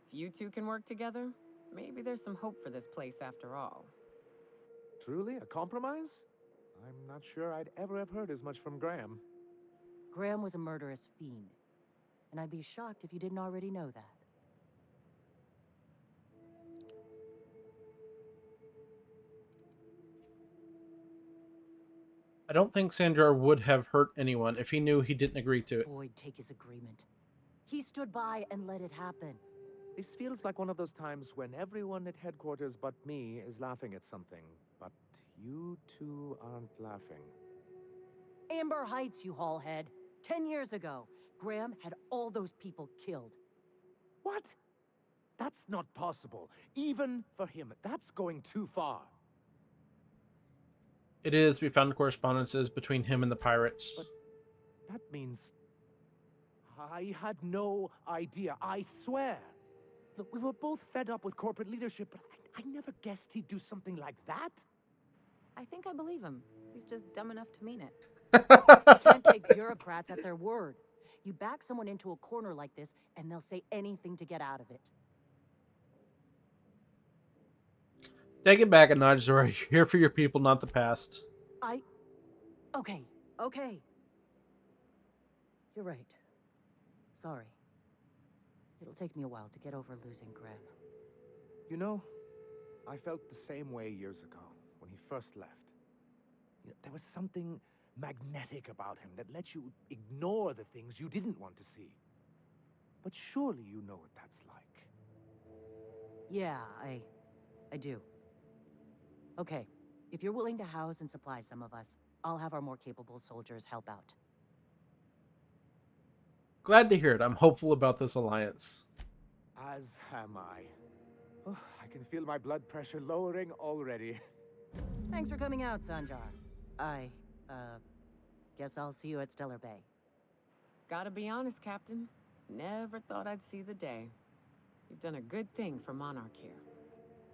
If you two can work together, maybe there's some hope for this place after all. Truly, a compromise? I'm not sure I'd ever have heard as much from Graham. Graham was a murderous fiend. And I'd be shocked if you didn't already know that. I don't think Sandra would have hurt anyone if he knew he didn't agree to it. Void take his agreement. He stood by and let it happen. This feels like one of those times when everyone at headquarters but me is laughing at something, but you two aren't laughing. Amber Heights, you haulhead. 10 years ago, Graham had all those people killed. What? That's not possible. Even for him, that's going too far. It is. We found correspondences between him and the pirates. But that means... I had no idea, I swear. Look, we were both fed up with corporate leadership, but I never guessed he'd do something like that. I think I believe him. He's just dumb enough to mean it. You can't take bureaucrats at their word. You back someone into a corner like this, and they'll say anything to get out of it. Take it back a notch, Zora. You're here for your people, not the past. Okay. You're right. Sorry. It'll take me a while to get over losing Graham. You know, I felt the same way years ago, when he first left. There was something magnetic about him that let you ignore the things you didn't want to see. But surely you know what that's like. Yeah, I do. Okay, if you're willing to house and supply some of us, I'll have our more capable soldiers help out. Glad to hear it. I'm hopeful about this alliance. As am I. Oh, I can feel my blood pressure lowering already. Thanks for coming out, Sanjar. Guess I'll see you at Stellar Bay. Gotta be honest, Captain. Never thought I'd see the day. You've done a good thing for Monarch here.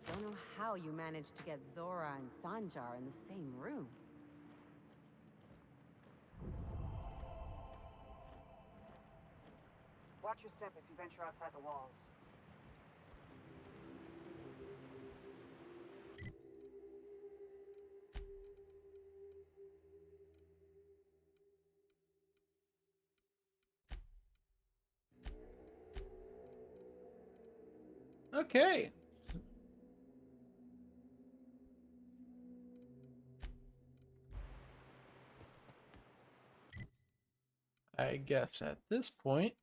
Don't know how you managed to get Zora and Sanjar in the same room. Watch your step if you venture outside the walls. Okay. I guess at this point,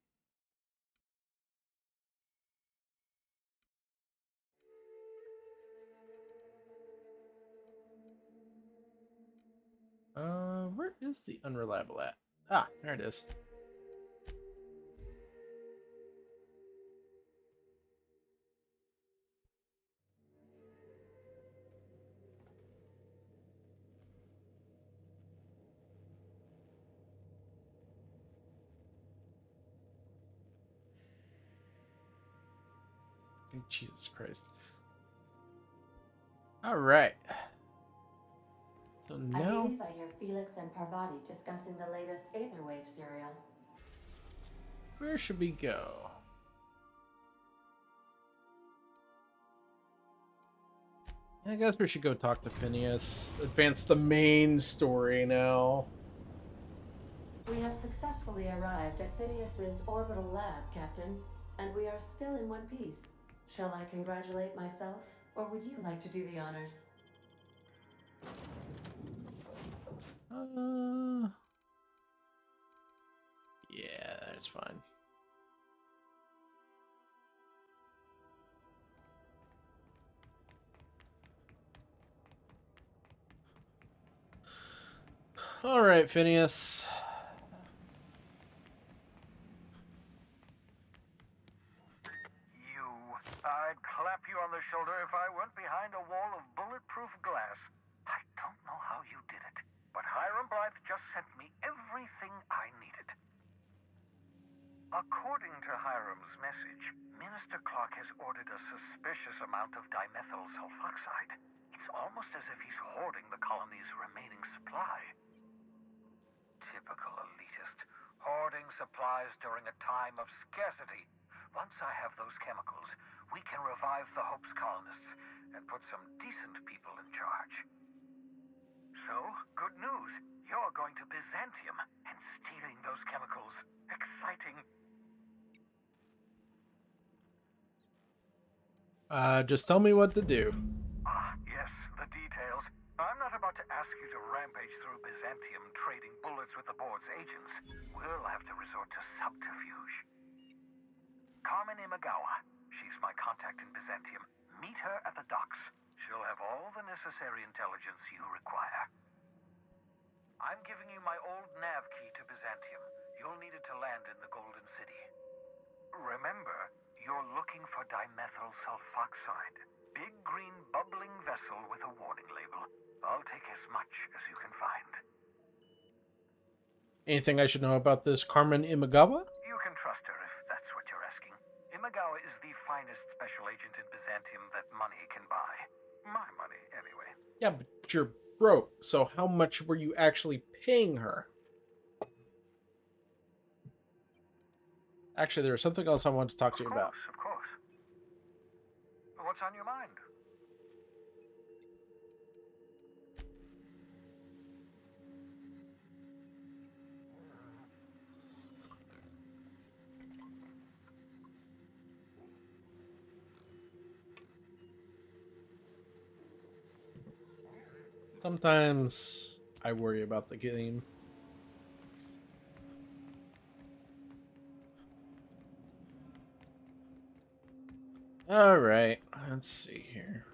where is the unreliable at? Ah, there it is. Jesus Christ. All right. So I now, believe I hear Felix and Parvati discussing the latest Aetherwave serial. where should we go? I guess we should go talk to Phineas. Advance the main story now. We have successfully arrived at Phineas's orbital lab, Captain, and we are still in one piece. Shall I congratulate myself, or would you like to do the honors? Yeah, that's fine. All right, Phineas. I'd clap you on the shoulder if I weren't behind a wall of bulletproof glass. I don't know how you did it, but Hiram Blythe just sent me everything I needed. According to Hiram's message, Minister Clark has ordered a suspicious amount of dimethyl sulfoxide. It's almost as if he's hoarding the colony's remaining supply. Typical elitist, hoarding supplies during a time of scarcity. Once I have those chemicals, we can revive the Hope's colonists and put some decent people in charge. So, good news. You're going to Byzantium and stealing those chemicals. Exciting. Just tell me what to do. Ah, yes, the details. I'm not about to ask you to rampage through Byzantium trading bullets with the board's agents. We'll have to resort to subterfuge. Carmen Imagawa. She's necessary intelligence you require. I'm giving you my old nav key to Byzantium. You'll need it to land in the Golden City. Remember, you're looking for dimethyl sulfoxide. Big green bubbling vessel with a warning label. I'll take as much as you can find. Anything I should know about this Carmen Imagawa? You can trust her if that's what you're asking. Imagawa is the finest special agent in Byzantium that money can buy. My money, anyway. Yeah, but you're broke, so how much were you actually paying her? Actually, there was something else I wanted to talk to you about. Of course. What's on your mind? Sometimes I worry about the game. All right, let's see here.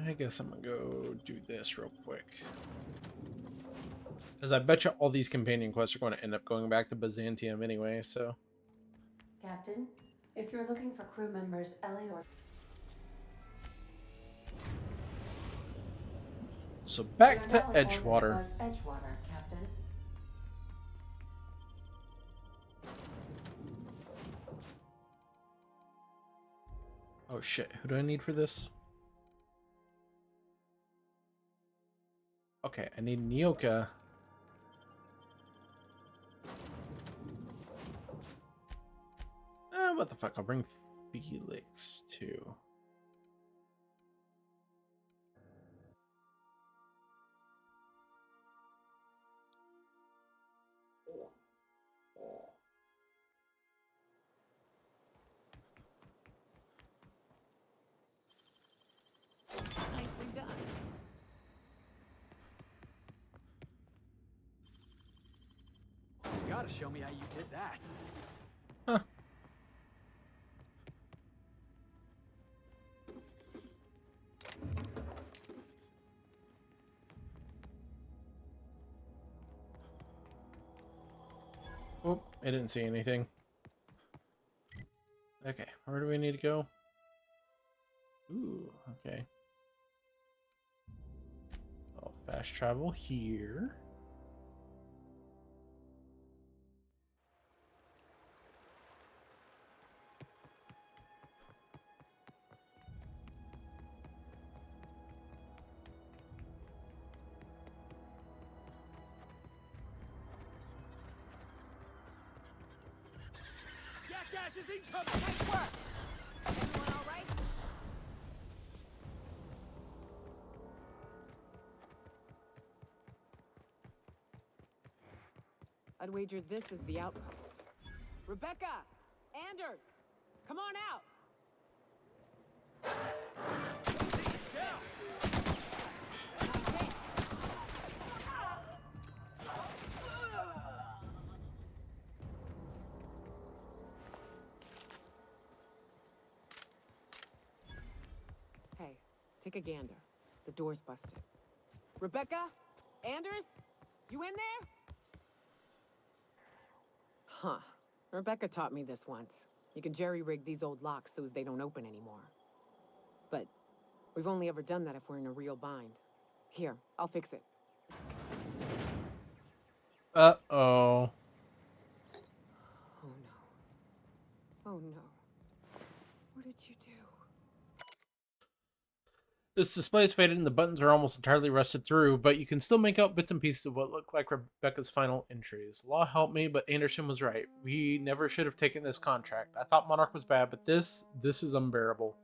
I guess I'm gonna go do this real quick. Because I bet you all these companion quests are going to end up going back to Byzantium anyway, so. Captain, if you're looking for crew members Ellie or... So back You're to now in Edgewater. orbit above Edgewater, Captain. Oh shit, who do I need for this? Okay, I need Nyoka. What the fuck, I'll bring Felix too. Nicely done. You gotta show me how you did that. Huh. Oh, I didn't see anything. Okay, where do we need to go? Ooh, okay. So fast travel here. Jackass is incoming! Nice work! Everyone all right? I'd wager this is the outpost. Rebecca! Anders! Come on out! Hey, take a gander. The door's busted. Rebecca? Anders? You in there? Huh. Rebecca taught me this once. You can jerry-rig these old locks so as they don't open anymore. But we've only ever done that if we're in a real bind. Here, I'll fix it. Uh-oh. Oh no. Oh no. What did you do? This display is faded and the buttons are almost entirely rusted through, but you can still make out bits and pieces of what look like Rebecca's final entries. Law helped me, but Anderson was right. We never should have taken this contract. I thought Monarch was bad, but this is unbearable.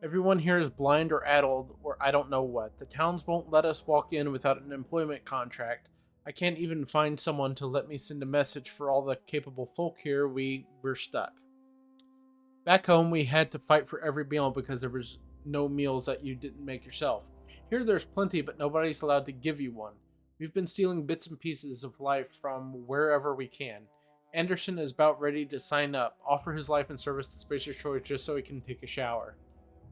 Everyone here is blind or addled, or I don't know what. The towns won't let us walk in without an employment contract. I can't even find someone to let me send a message for all the capable folk here. We're stuck. Back home, we had to fight for every meal because there was no meals that you didn't make yourself. Here, there's plenty, but nobody's allowed to give you one. We've been stealing bits and pieces of life from wherever we can. Anderson is about ready to sign up, offer his life in service to Spacer's Choice just so he can take a shower.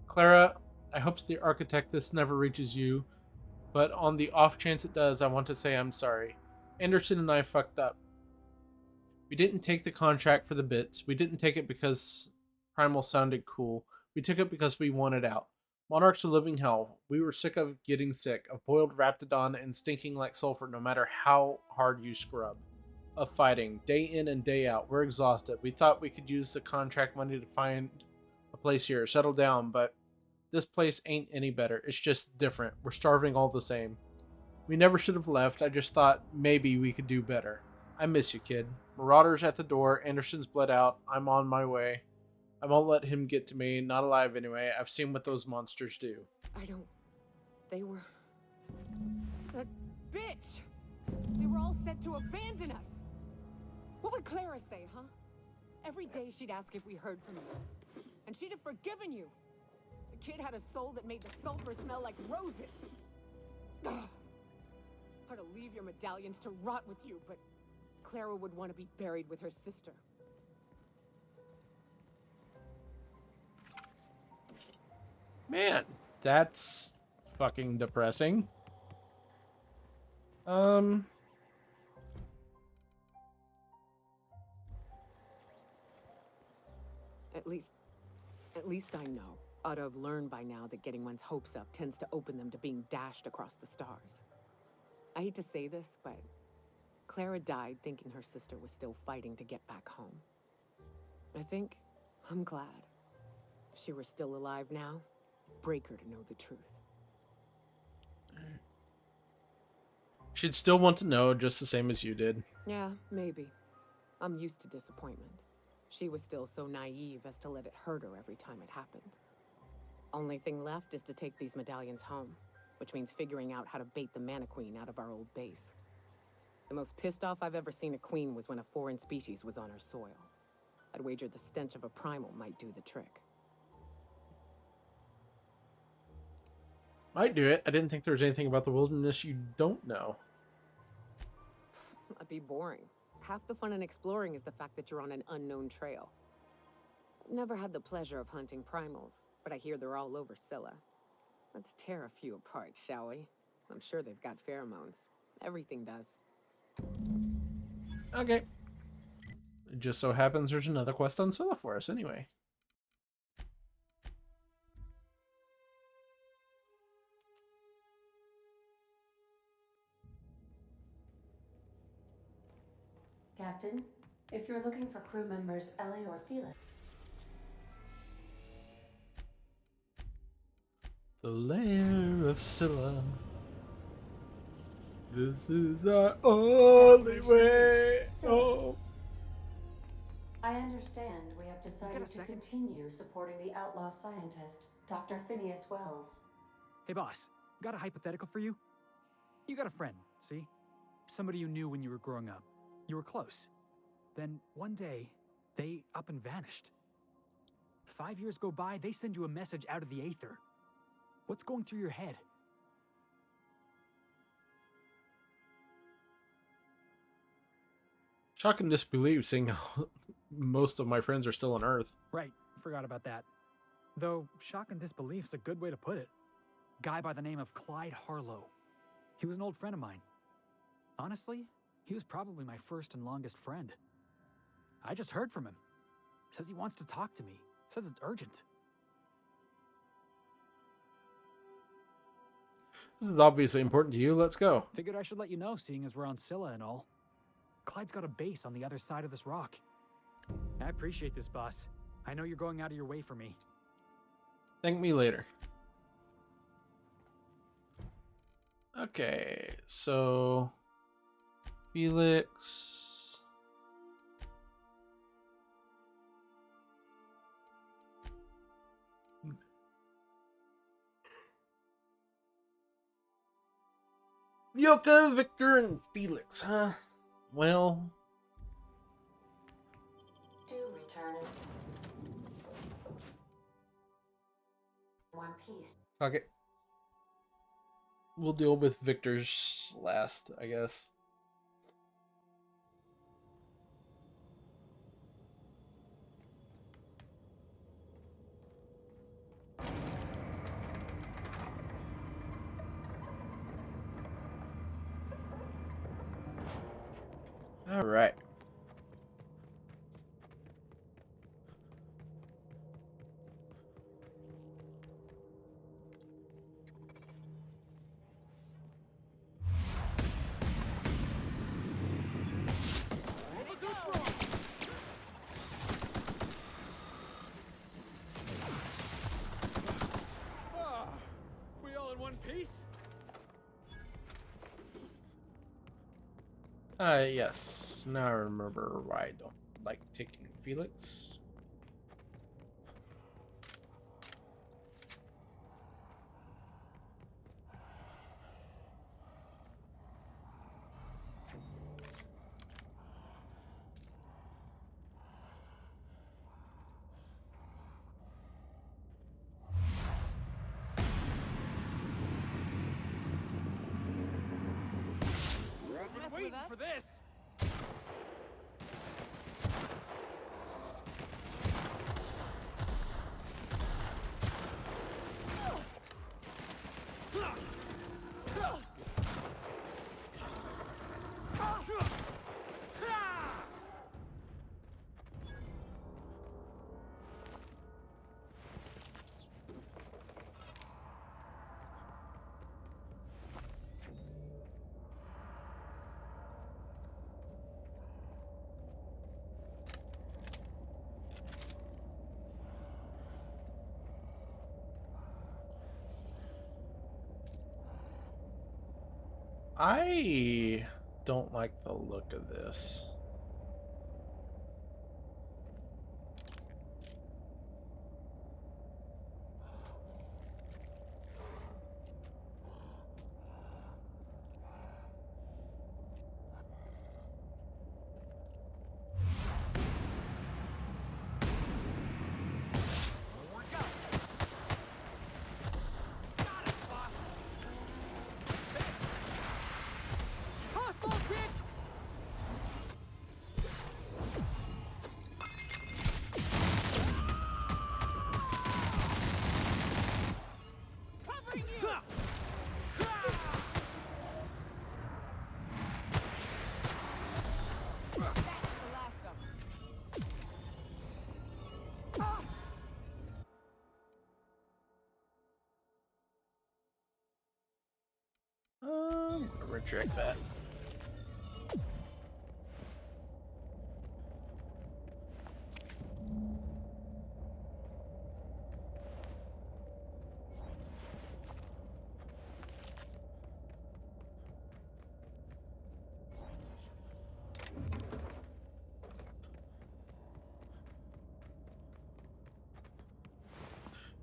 Clara, I hope the architect this never reaches you, but on the off chance it does, I want to say I'm sorry. Anderson and I fucked up. We didn't take the contract for the bits. We didn't take it because Primal sounded cool. We took it because we wanted out. Monarch's a living hell. We were sick of getting sick, of boiled Raptidon and stinking like sulfur no matter how hard you scrub. Of fighting, day in and day out. We're exhausted. We thought we could use the contract money to find a place here, settle down, but this place ain't any better. It's just different. We're starving all the same. We never should have left. I just thought maybe we could do better. I miss you, kid. Marauders at the door. Anderson's bled out. I'm on my way. I won't let him get to me. Not alive anyway. I've seen what those monsters do. I don't... They were... That bitch! They were all set to abandon us! What would Clara say, huh? Every day she'd ask if we heard from you. And she'd have forgiven you. The kid had a soul that made the sulfur smell like roses. Ugh. Or to leave your medallions to rot with you, but Clara would want to be buried with her sister. Man, that's fucking depressing. At least I know. Ought to have learned by now that getting one's hopes up tends to open them to being dashed across the stars. I hate to say this, but Clara died thinking her sister was still fighting to get back home. I'm glad. If she were still alive now, it'd break her to know the truth. She'd still want to know just the same as you did. Yeah, maybe. I'm used to disappointment. She was still so naive as to let it hurt her every time it happened. Only thing left is to take these medallions home, which means figuring out how to bait the Mana Queen out of our old base. The most pissed off I've ever seen a queen was when a foreign species was on her soil. I'd wager the stench of a primal might do the trick. Might do it. I didn't think there was anything about the wilderness you don't know. That'd be boring. Half the fun in exploring is the fact that you're on an unknown trail. I've never had the pleasure of hunting primals, but I hear they're all over Scylla. Let's tear a few apart, shall we? I'm sure they've got pheromones. Everything does. Okay. It just so happens there's another quest on Scylla for us anyway. Captain, if you're looking for crew members Ellie or Felix... The lair of Scylla. This is our only way. Oh. I understand we have decided to continue supporting the outlaw scientist, Dr. Phineas Wells. Hey boss, got a hypothetical for you? You got a friend, see? Somebody you knew when you were growing up. You were close. Then one day, they up and vanished. 5 years go by, they send you a message out of the aether. What's going through your head? Shock and disbelief seeing how most of my friends are still on Earth. Right, forgot about that. Though, shock and disbelief's a good way to put it. Guy by the name of Clyde Harlow. He was an old friend of mine. Honestly, he was probably my first and longest friend. I just heard from him. Says he wants to talk to me. Says it's urgent. This is obviously important to you. Let's go. Figured I should let you know, seeing as we're on Scylla and all. Clyde's got a base on the other side of this rock. I appreciate this, boss. I know you're going out of your way for me. Thank me later. Okay, so Felix. Yoka, Victor, and Felix, huh? Well. Do return One Piece. Fuck it. We'll deal with Victor's last, I guess. All right. We all in one piece? Yes. Now I remember why I don't like taking Felix. Been waiting for this. I don't like the look of this. Reject that.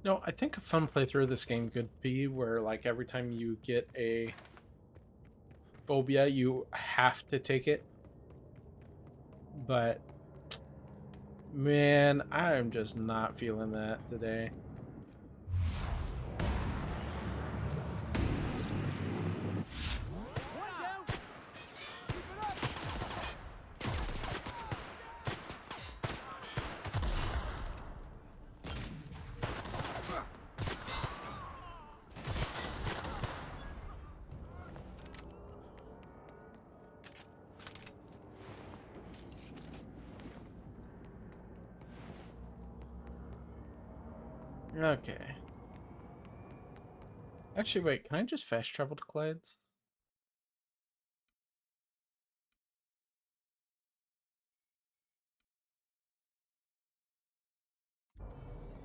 No, I think a fun playthrough of this game could be where, like, every time you get a phobia, you have to take it. But, man, I am just not feeling that today. Okay. Actually, wait, can I just fast travel to Clyde's?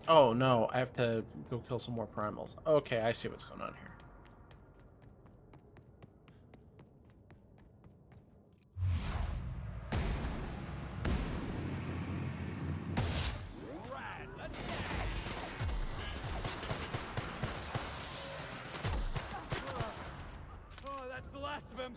Oh, no, I have to go kill some more primals. Okay, I see what's going on here. Oh, that's the last of him.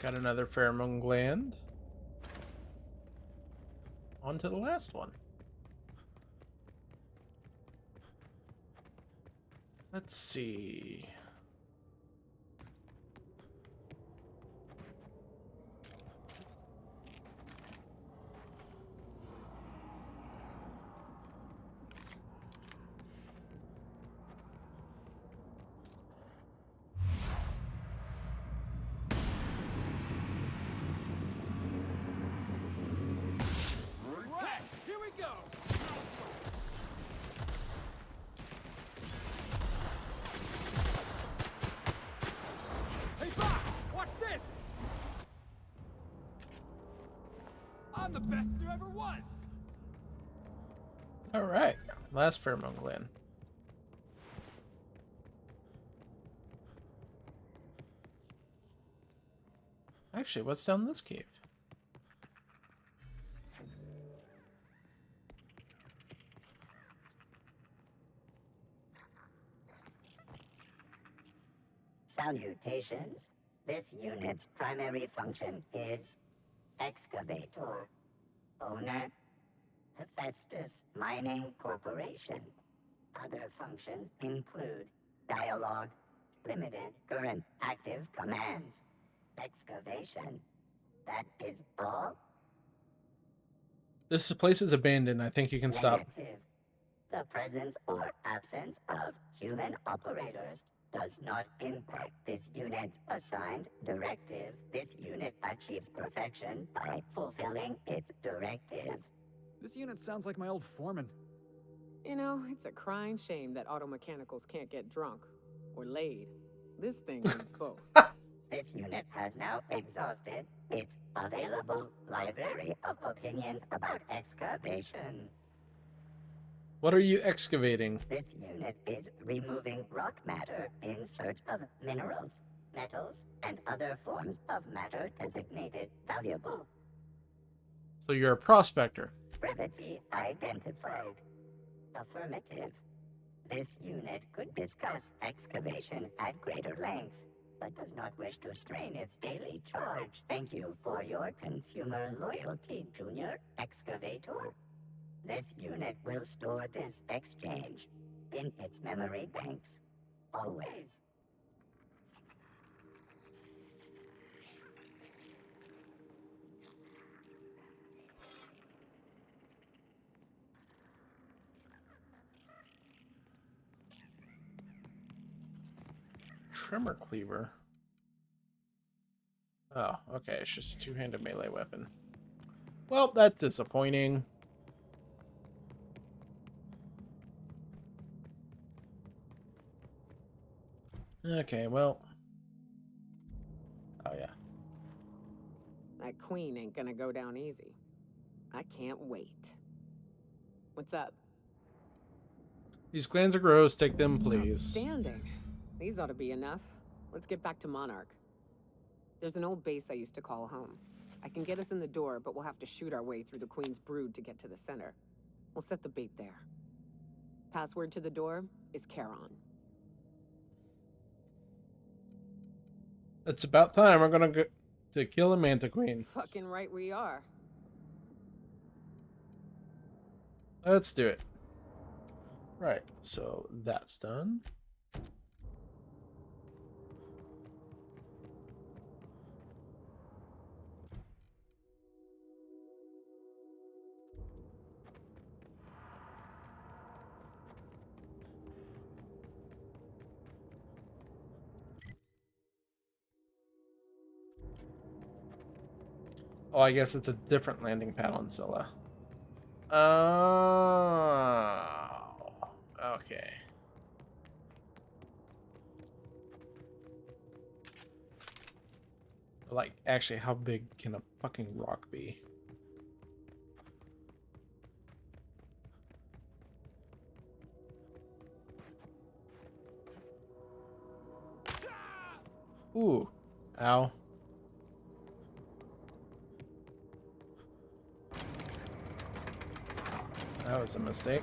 Got another pheromone gland. On to the last one. Let's see. Here we go! Hey, boss! Watch this! I'm the best there ever was! Alright, last pheromone gland. Actually, what's down this cave? Salutations. This unit's primary function is excavator. Owner, Hephaestus Mining Corporation. Other functions include dialogue, limited current active commands, excavation. That is all. This place is abandoned. I think you can stop. Negative. The presence or absence of human operators does not impact this unit's assigned directive. This unit achieves perfection by fulfilling its directive. This unit sounds like my old foreman. You know, it's a crying shame that auto mechanicals can't get drunk or laid. This thing needs both. This unit has now exhausted its available library of opinions about excavation. What are you excavating? This unit is removing rock matter in search of minerals, metals, and other forms of matter designated valuable. So you're a prospector. Brevity identified. Affirmative. This unit could discuss excavation at greater length, but does not wish to strain its daily charge. Thank you for your consumer loyalty, Junior Excavator. This unit will store this exchange in its memory banks, always. Tremor cleaver. Oh, okay. It's just a two-handed melee weapon. Well, that's disappointing. Okay, well. Oh, yeah. That queen ain't gonna go down easy. I can't wait. What's up? These glands are gross. Take them, please. Outstanding. These ought to be enough. Let's get back to Monarch. There's an old base I used to call home. I can get us in the door, but we'll have to shoot our way through the Queen's brood to get to the center. We'll set the bait there. Password to the door is Charon. It's about time. We're gonna go to kill a Manta Queen. Fucking right we are. Let's do it. Right, so that's done. Oh, I guess it's a different landing pad on Zilla. Oh, okay. Like, actually, how big can a fucking rock be? Ooh. Ow. That was a mistake.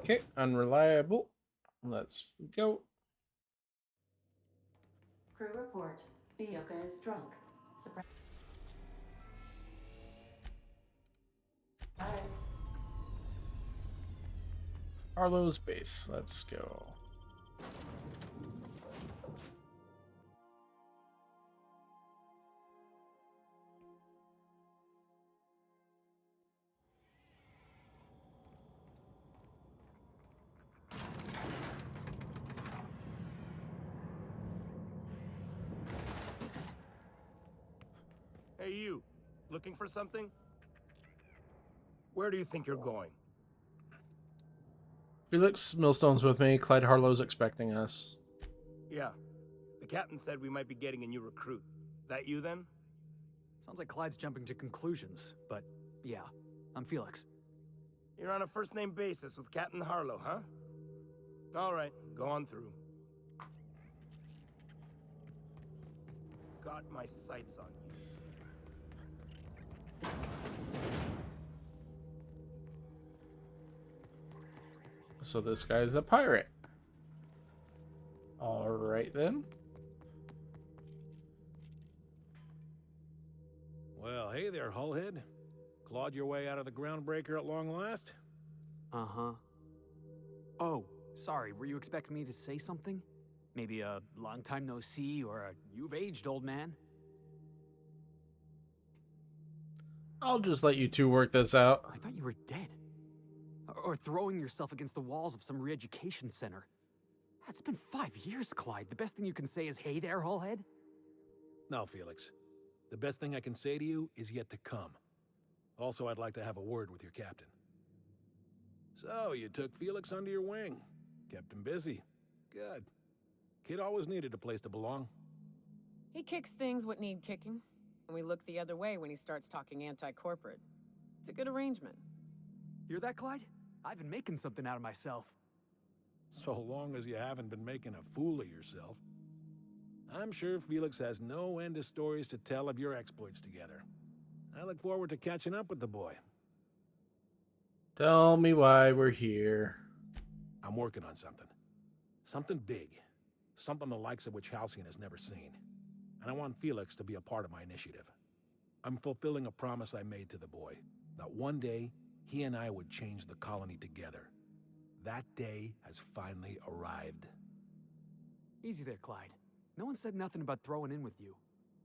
Okay, unreliable. Let's go. Crew report. Ioka is drunk. Surprise. Harlow's base. Let's go. Hey, you. Looking for something? Where do you think you're going? Felix Millstone's with me. Clyde Harlow's expecting us. Yeah. The captain said we might be getting a new recruit. That you, then? Sounds like Clyde's jumping to conclusions, but yeah, I'm Felix. You're on a first-name basis with Captain Harlow, huh? All right, go on through. Got my sights on you. So this guy's a pirate. Alright then. Well, hey there, Hullhead. Clawed your way out of the groundbreaker at long last? Uh-huh. Oh, sorry, were you expecting me to say something? Maybe a long time no see, or a you've aged, old man? I'll just let you two work this out. I thought you were dead. Or throwing yourself against the walls of some re-education center. It's been 5 years, Clyde. The best thing you can say is, hey there, Hullhead? No, Felix. The best thing I can say to you is yet to come. Also, I'd like to have a word with your captain. So, you took Felix under your wing. Kept him busy. Good. Kid always needed a place to belong. He kicks things what need kicking, and we look the other way when he starts talking anti-corporate. It's a good arrangement. Hear that, Clyde? I've been making something out of myself. So long as you haven't been making a fool of yourself. I'm sure Felix has no end of stories to tell of your exploits together. I look forward to catching up with the boy. Tell me why we're here. I'm working on something. Something big. Something the likes of which Halcyon has never seen. And I want Felix to be a part of my initiative. I'm fulfilling a promise I made to the boy, that one day he and I would change the colony together. That day has finally arrived. Easy there, Clyde. No one said nothing about throwing in with you.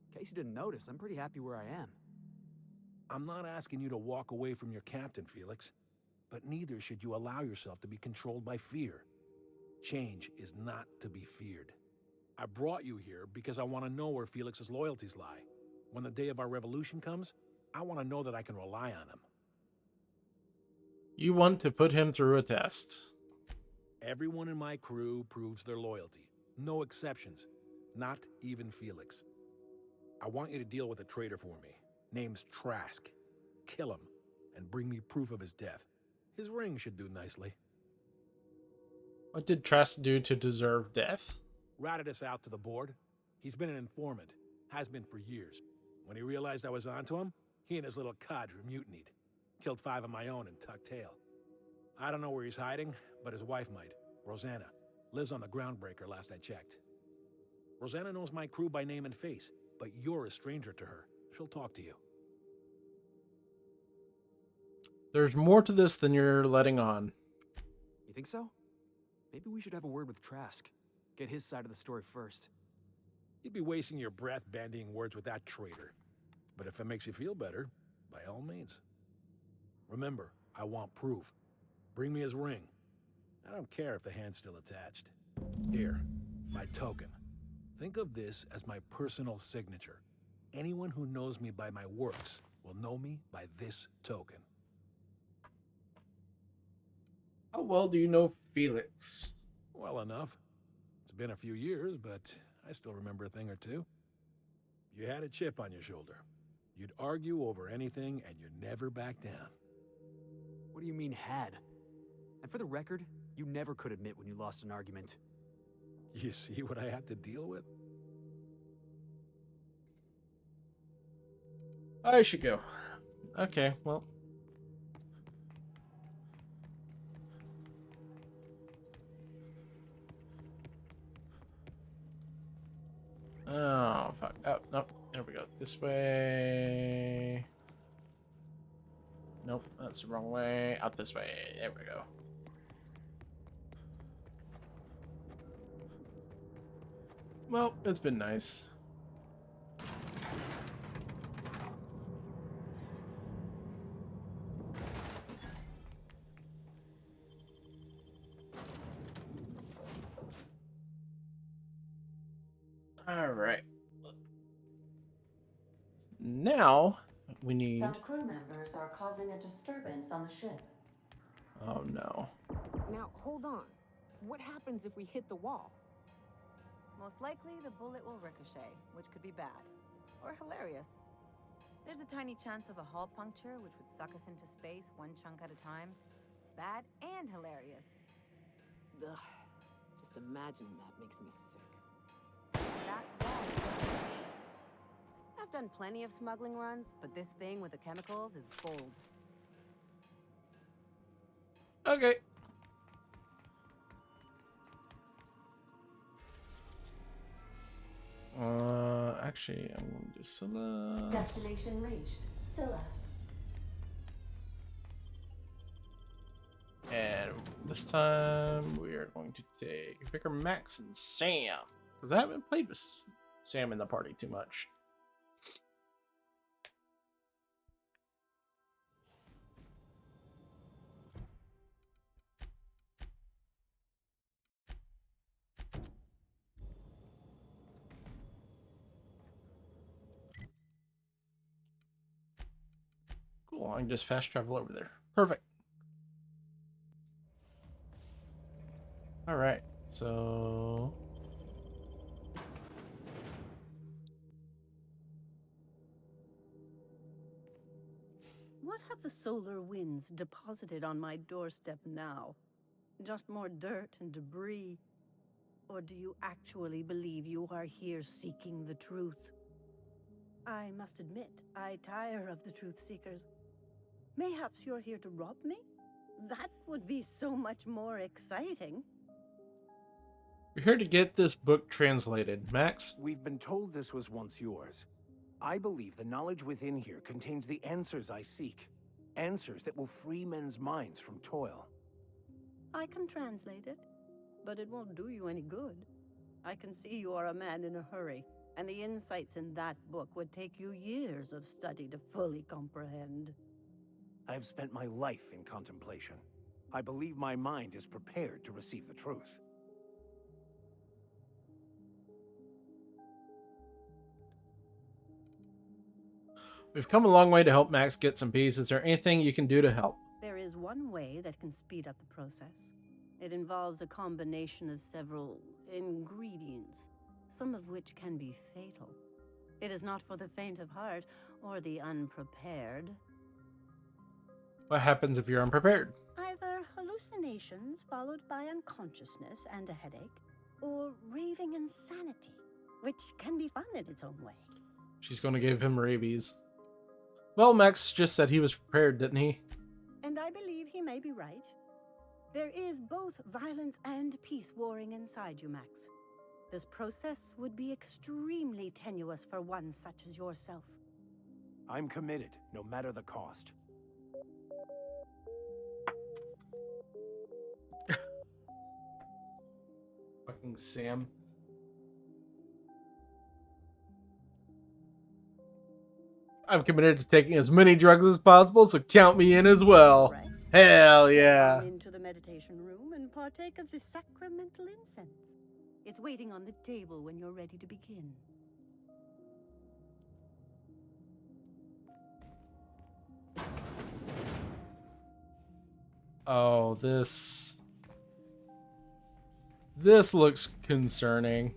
In case you didn't notice, I'm pretty happy where I am. I'm not asking you to walk away from your captain, Felix. But neither should you allow yourself to be controlled by fear. Change is not to be feared. I brought you here because I want to know where Felix's loyalties lie. When the day of our revolution comes, I want to know that I can rely on him. You want to put him through a test. Everyone in my crew proves their loyalty. No exceptions. Not even Felix. I want you to deal with a traitor for me. Name's Trask. Kill him, and bring me proof of his death. His ring should do nicely. What did Trask do to deserve death? Ratted us out to the board. He's been an informant. Has been for years. When he realized I was onto him, he and his little cadre mutinied. Killed 5 of my own and tucked tail. I don't know where he's hiding, but his wife might. Rosanna. Lives on the groundbreaker last I checked. Rosanna knows my crew by name and face, but you're a stranger to her. She'll talk to you. There's more to this than you're letting on. You think so? Maybe we should have a word with Trask. Get his side of the story first. You'd be wasting your breath bandying words with that traitor. But if it makes you feel better, by all means. Remember, I want proof. Bring me his ring. I don't care if the hand's still attached. Here, my token. Think of this as my personal signature. Anyone who knows me by my works will know me by this token. How well do you know Felix? Well enough. It's been a few years, but I still remember a thing or two. You had a chip on your shoulder. You'd argue over anything, and you never back down. What do you mean, had? And for the record, you never could admit when you lost an argument. You see what I had to deal with? I should go. Okay, well. Oh, fuck. Oh, nope. There we go. This way. Nope, that's the wrong way. Out this way. There we go. Well, it's been nice. All right. Now we need. Some crew members are causing a disturbance on the ship. Oh no. Now, hold on. What happens if we hit the wall? Most likely, the bullet will ricochet, which could be bad. Or hilarious. There's a tiny chance of a hull puncture, which would suck us into space one chunk at a time. Bad and hilarious. Ugh. Just imagining that makes me sick. That's why. I've done plenty of smuggling runs, but this thing with the chemicals is bold. Okay. Actually, I'm going to do Scylla. Destination reached. Scylla. And this time we are going to take Vicar, Max, and Sam. Because I haven't played with Sam in the party too much. Cool, I can just fast travel over there. Perfect. Alright, so... What have the solar winds deposited on my doorstep now? Just more dirt and debris? Or do you actually believe you are here seeking the truth? I must admit, I tire of the truth seekers. Mayhaps you're here to rob me? That would be so much more exciting. We're here to get this book translated. Max? We've been told this was once yours. I believe the knowledge within here contains the answers I seek. Answers that will free men's minds from toil. I can translate it, but it won't do you any good. I can see you are a man in a hurry, and the insights in that book would take you years of study to fully comprehend. I have spent my life in contemplation. I believe my mind is prepared to receive the truth. We've come a long way to help Max get some peace. Is there anything you can do to help? There is one way that can speed up the process. It involves a combination of several ingredients, some of which can be fatal. It is not for the faint of heart or the unprepared. What happens if you're unprepared? Either hallucinations followed by unconsciousness and a headache, or raving insanity, which can be fun in its own way. She's going to give him rabies. Well, Max just said he was prepared, didn't he? And I believe he may be right. There is both violence and peace warring inside you, Max. This process would be extremely tenuous for one such as yourself. I'm committed, no matter the cost. Fucking Sam. I'm committed to taking as many drugs as possible, so count me in as well. Right. Hell yeah. Come into the meditation room and partake of the sacramental incense. It's waiting on the table when you're ready to begin. Oh, this looks concerning.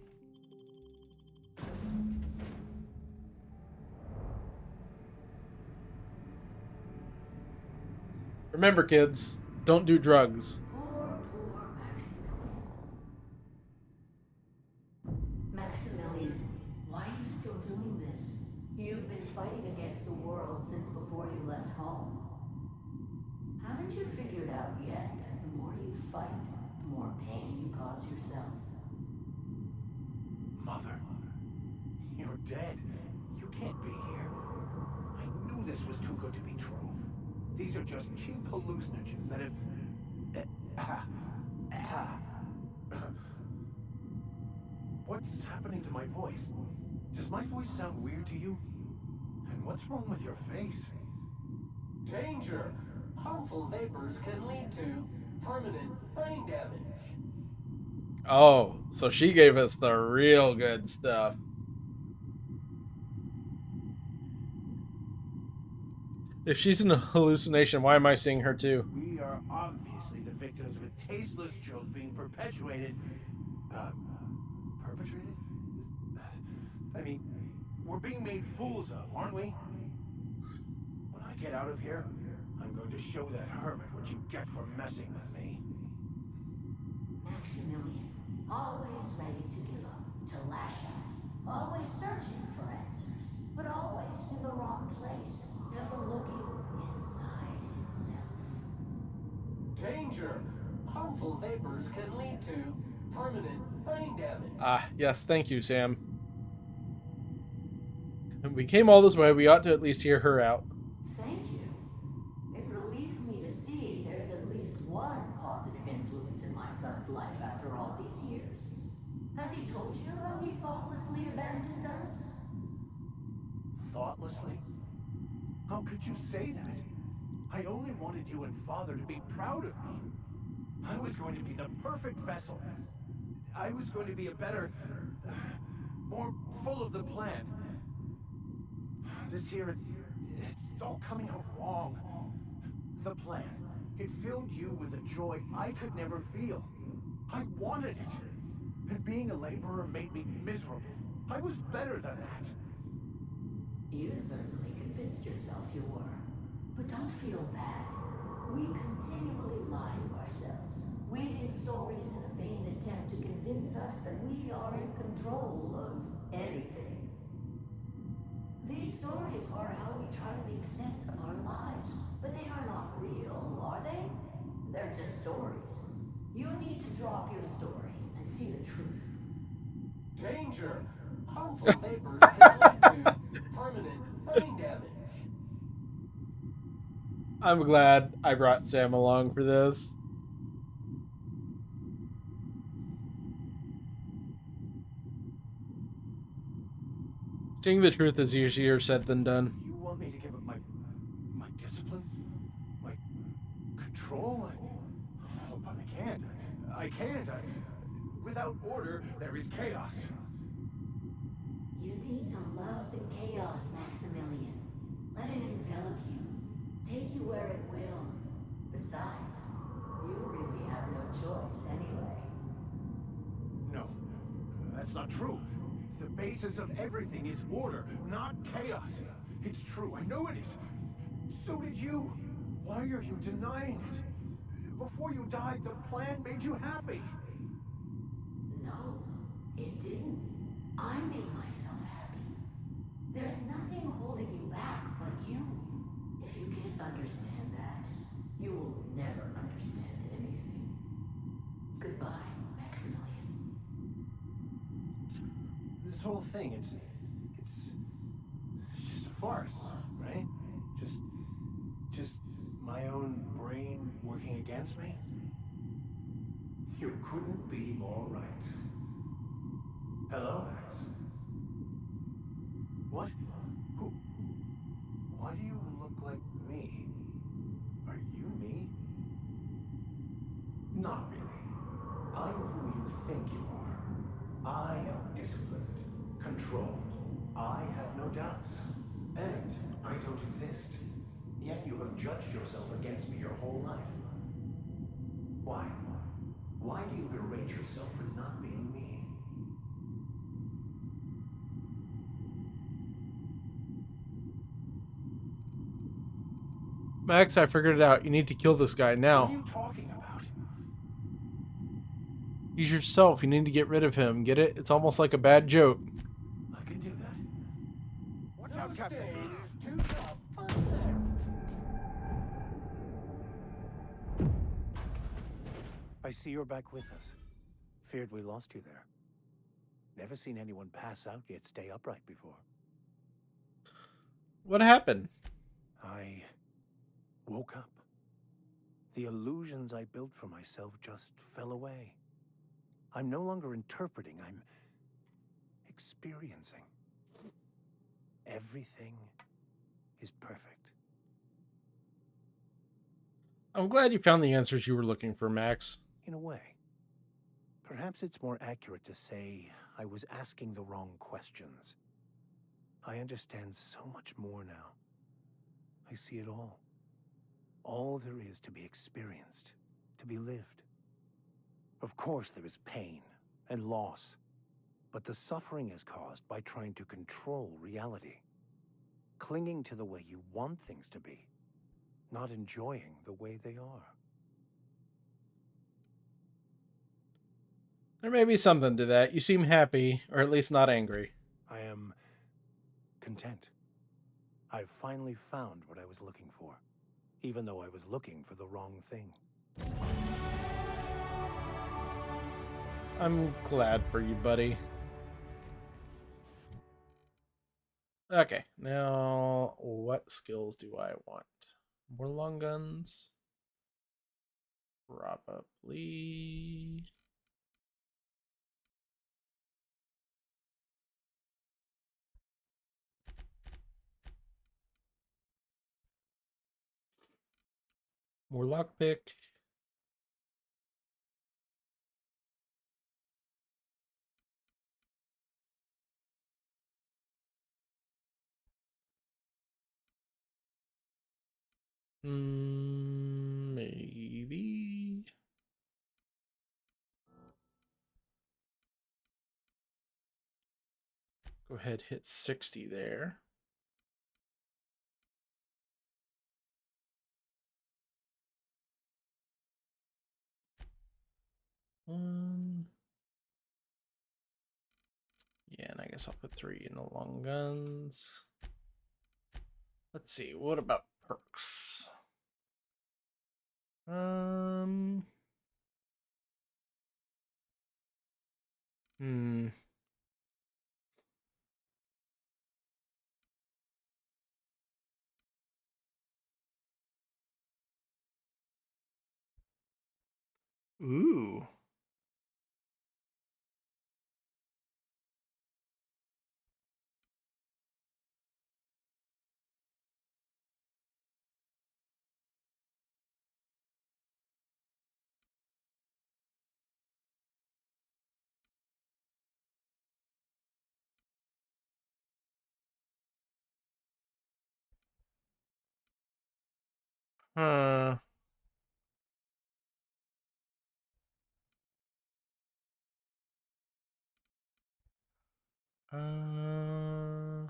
Remember, kids, don't do drugs. Maximilian, why are you still doing this? You've been fighting against the world since before you left home. Haven't you figured out yet that the more you fight, the more pain you cause yourself? Mother, You're dead. You can't be here. I knew this was too good to be true. These are just cheap hallucinogens that have... What's happening to my voice? Does my voice sound weird to you? And what's wrong with your face? Danger! Harmful vapors can lead to permanent brain damage. Oh, so she gave us the real good stuff. If she's in a hallucination, why am I seeing her too? We are obviously the victims of a tasteless joke being perpetuated. Perpetrated? I mean, we're being made fools of, aren't we? When I get out of here, I'm going to show that hermit what you get for messing with me. Maximilian, always ready to give up, to lash out. Always searching for answers, but always in the wrong place. Never looking inside himself. Danger! Harmful vapors can lead to permanent brain damage. Ah, yes, thank you, Sam. We came all this way, we ought to at least hear her out. Thank you. It relieves me to see there's at least one positive influence in my son's life after all these years. Has he told you how he thoughtlessly abandoned us? Thoughtlessly? How could you say that? I only wanted you and Father to be proud of me. I was going to be the perfect vessel. I was going to be a better, more full of the plan. This here, it's all coming out wrong. The plan, it filled you with a joy I could never feel. I wanted it. And being a laborer made me miserable. I was better than that. You certainly convinced yourself you were. But don't feel bad. We continually lie to ourselves, weaving stories in a vain attempt to convince us that we are in control of anything. These stories are how we try to make sense of our lives, but they are not real, are they? They're just stories. You need to drop your story and see the truth. Danger! Harmful vapors can lead to permanent brain damage. I'm glad I brought Sam along for this. Seeing the truth is easier said than done. You want me to give up my discipline? My control? Oh, but I can't. I can't. Without order, there is chaos. You need to love the chaos, Maximilian. Let it envelop you. Take you where it will. Besides, you really have no choice anyway. No, that's not true. The basis of everything is order, not chaos. It's true, I know it is. So did you. Why are you denying it? Before you died, the plan made you happy. No, it didn't. I made myself happy. There's nothing holding you back but you. If you can't understand that, you will never understand anything. Goodbye, Maximilian. This whole thing, it's just a farce, right? Just my own brain working against me? You couldn't be more right. Hello, Max. What? Who? Why do you look like me? Are you me? Not really. I'm who you think you are. I am disciplined, controlled. I have no doubts. And I don't exist. Yet you have judged yourself against me your whole life. Why? Why do you berate yourself for not being me? Max, I figured it out. You need to kill this guy now. What are you talking about? He's yourself. You need to get rid of him. Get it? It's almost like a bad joke. I can do that. Watch out, Captain. I see you're back with us. Feared we lost you there. Never seen anyone pass out yet stay upright before. What happened? I woke up. The illusions I built for myself just fell away. I'm no longer interpreting, I'm experiencing. Everything is perfect. I'm glad you found the answers you were looking for, Max. In a way. Perhaps it's more accurate to say I was asking the wrong questions. I understand so much more now. I see it all. All there is to be experienced, to be lived. Of course there is pain and loss, but the suffering is caused by trying to control reality. Clinging to the way you want things to be, not enjoying the way they are. There may be something to that. You seem happy, or at least not angry. I am content. I've finally found what I was looking for, even though I was looking for the wrong thing. I'm glad for you, buddy. Okay, now what skills do I want? More long guns. Probably. More lockpick. Maybe. Go ahead, hit 60 there. One. Yeah, and I guess I'll put 3 in the long guns. Let's see, what about perks? Hmm. Ooh. Huh. Uh.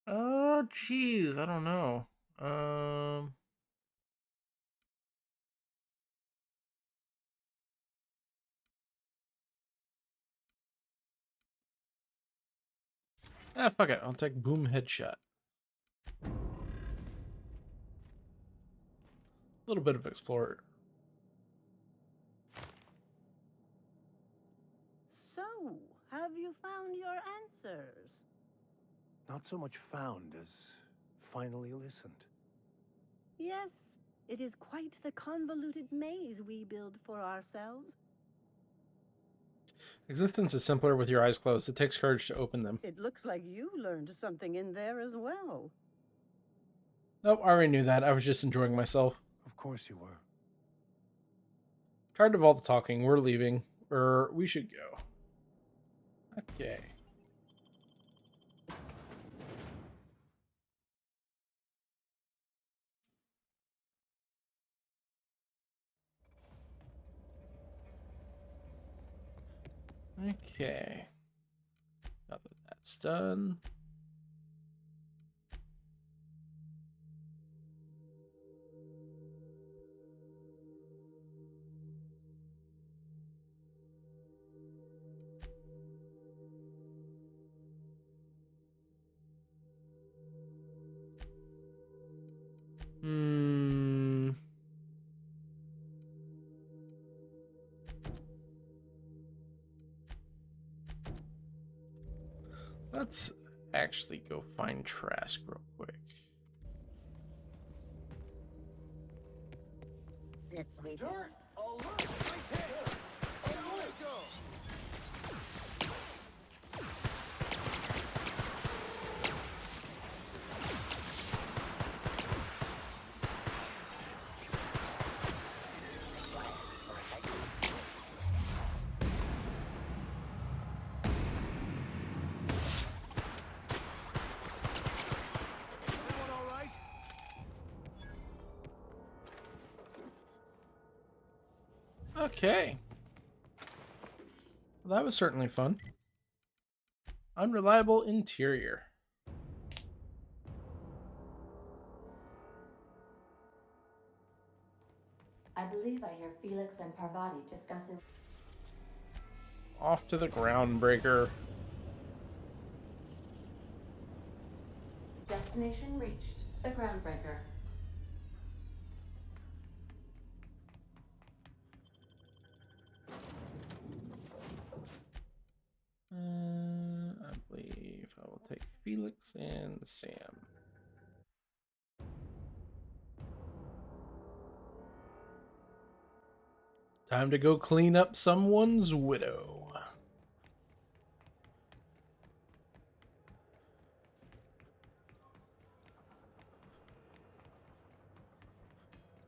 Oh, geez, I don't know. Fuck it. I'll take boom headshot. A little bit of explorer. So, have you found your answers? Not so much found as finally listened. Yes, it is quite the convoluted maze we build for ourselves. Existence is simpler with your eyes closed. It takes courage to open them. It looks like you learned something in there as well. Nope, I already knew that. I was just enjoying myself. Of course you were. Tired of all the talking. We're leaving. Or we should go. Okay. Okay. Now that that's done. Hmm. Let's actually go find Trask real quick. Since we Dirt alert! Alert! Go! Everyone all right? Okay. Well, that was certainly fun. Unreliable interior. I believe I hear Felix and Parvati discussing. Off to the Groundbreaker. Destination reached. The Groundbreaker. I believe I will take Felix and Sam. Time to go clean up someone's widow.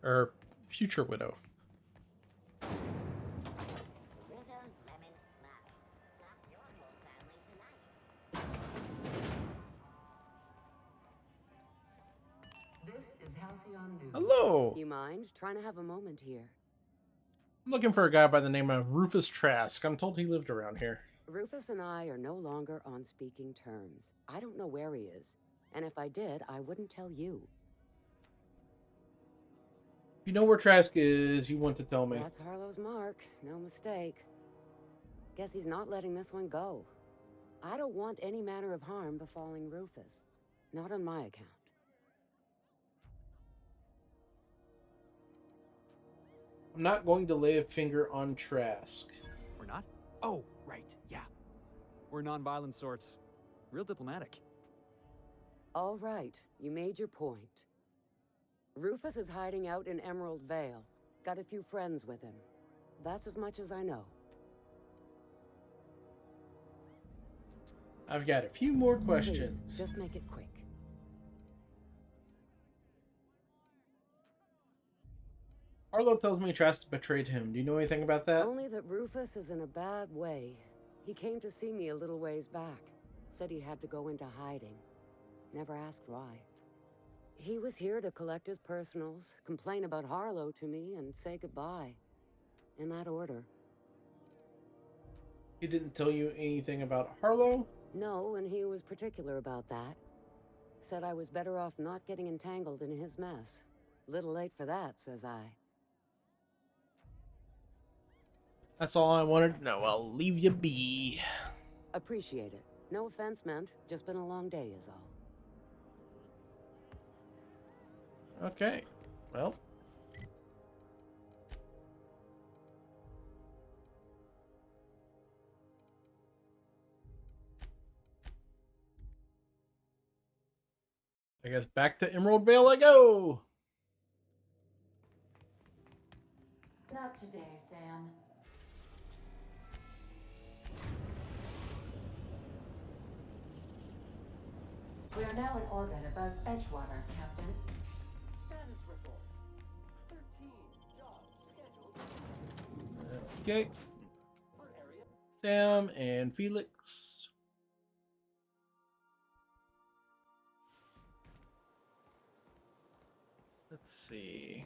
Or future widow. This is Halcyon News. Hello. You mind trying to have a moment here? I'm looking for a guy by the name of Rufus Trask. I'm told he lived around here. Rufus and I are no longer on speaking terms. I don't know where he is. And if I did, I wouldn't tell you. If you know where Trask is, you want to tell me. That's Harlow's mark. No mistake. Guess he's not letting this one go. I don't want any manner of harm befalling Rufus. Not on my account. I'm not going to lay a finger on Trask. We're not? Oh, right, yeah. We're non-violent sorts. Real diplomatic. All right, you made your point. Rufus is hiding out in Emerald Vale. Got a few friends with him. That's as much as I know. I've got a few more questions. Please, just make it quick. Harlow tells me Trask betrayed him. Do you know anything about that? Only that Rufus is in a bad way. He came to see me a little ways back. Said he had to go into hiding. Never asked why. He was here to collect his personals, complain about Harlow to me, and say goodbye. In that order. He didn't tell you anything about Harlow? No, and he was particular about that. Said I was better off not getting entangled in his mess. Little late for that, says I. That's all I wanted to know. I'll leave you be. Appreciate it. No offense meant. Just been a long day is all. Okay. Well. I guess back to Emerald Vale I go. Not today, Sam. We are now in orbit above Edgewater, Captain. Status report. 13 jobs scheduled. Okay. For area. Sam and Felix. Let's see.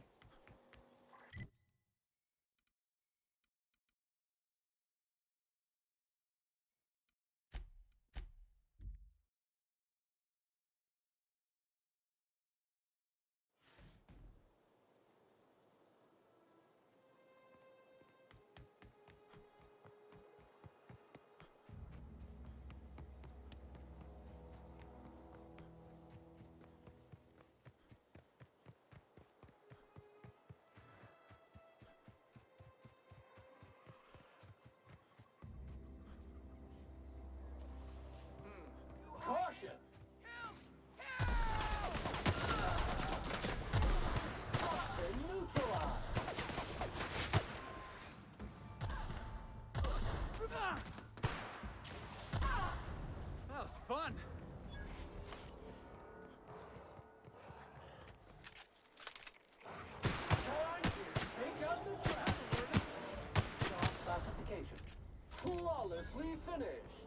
finished.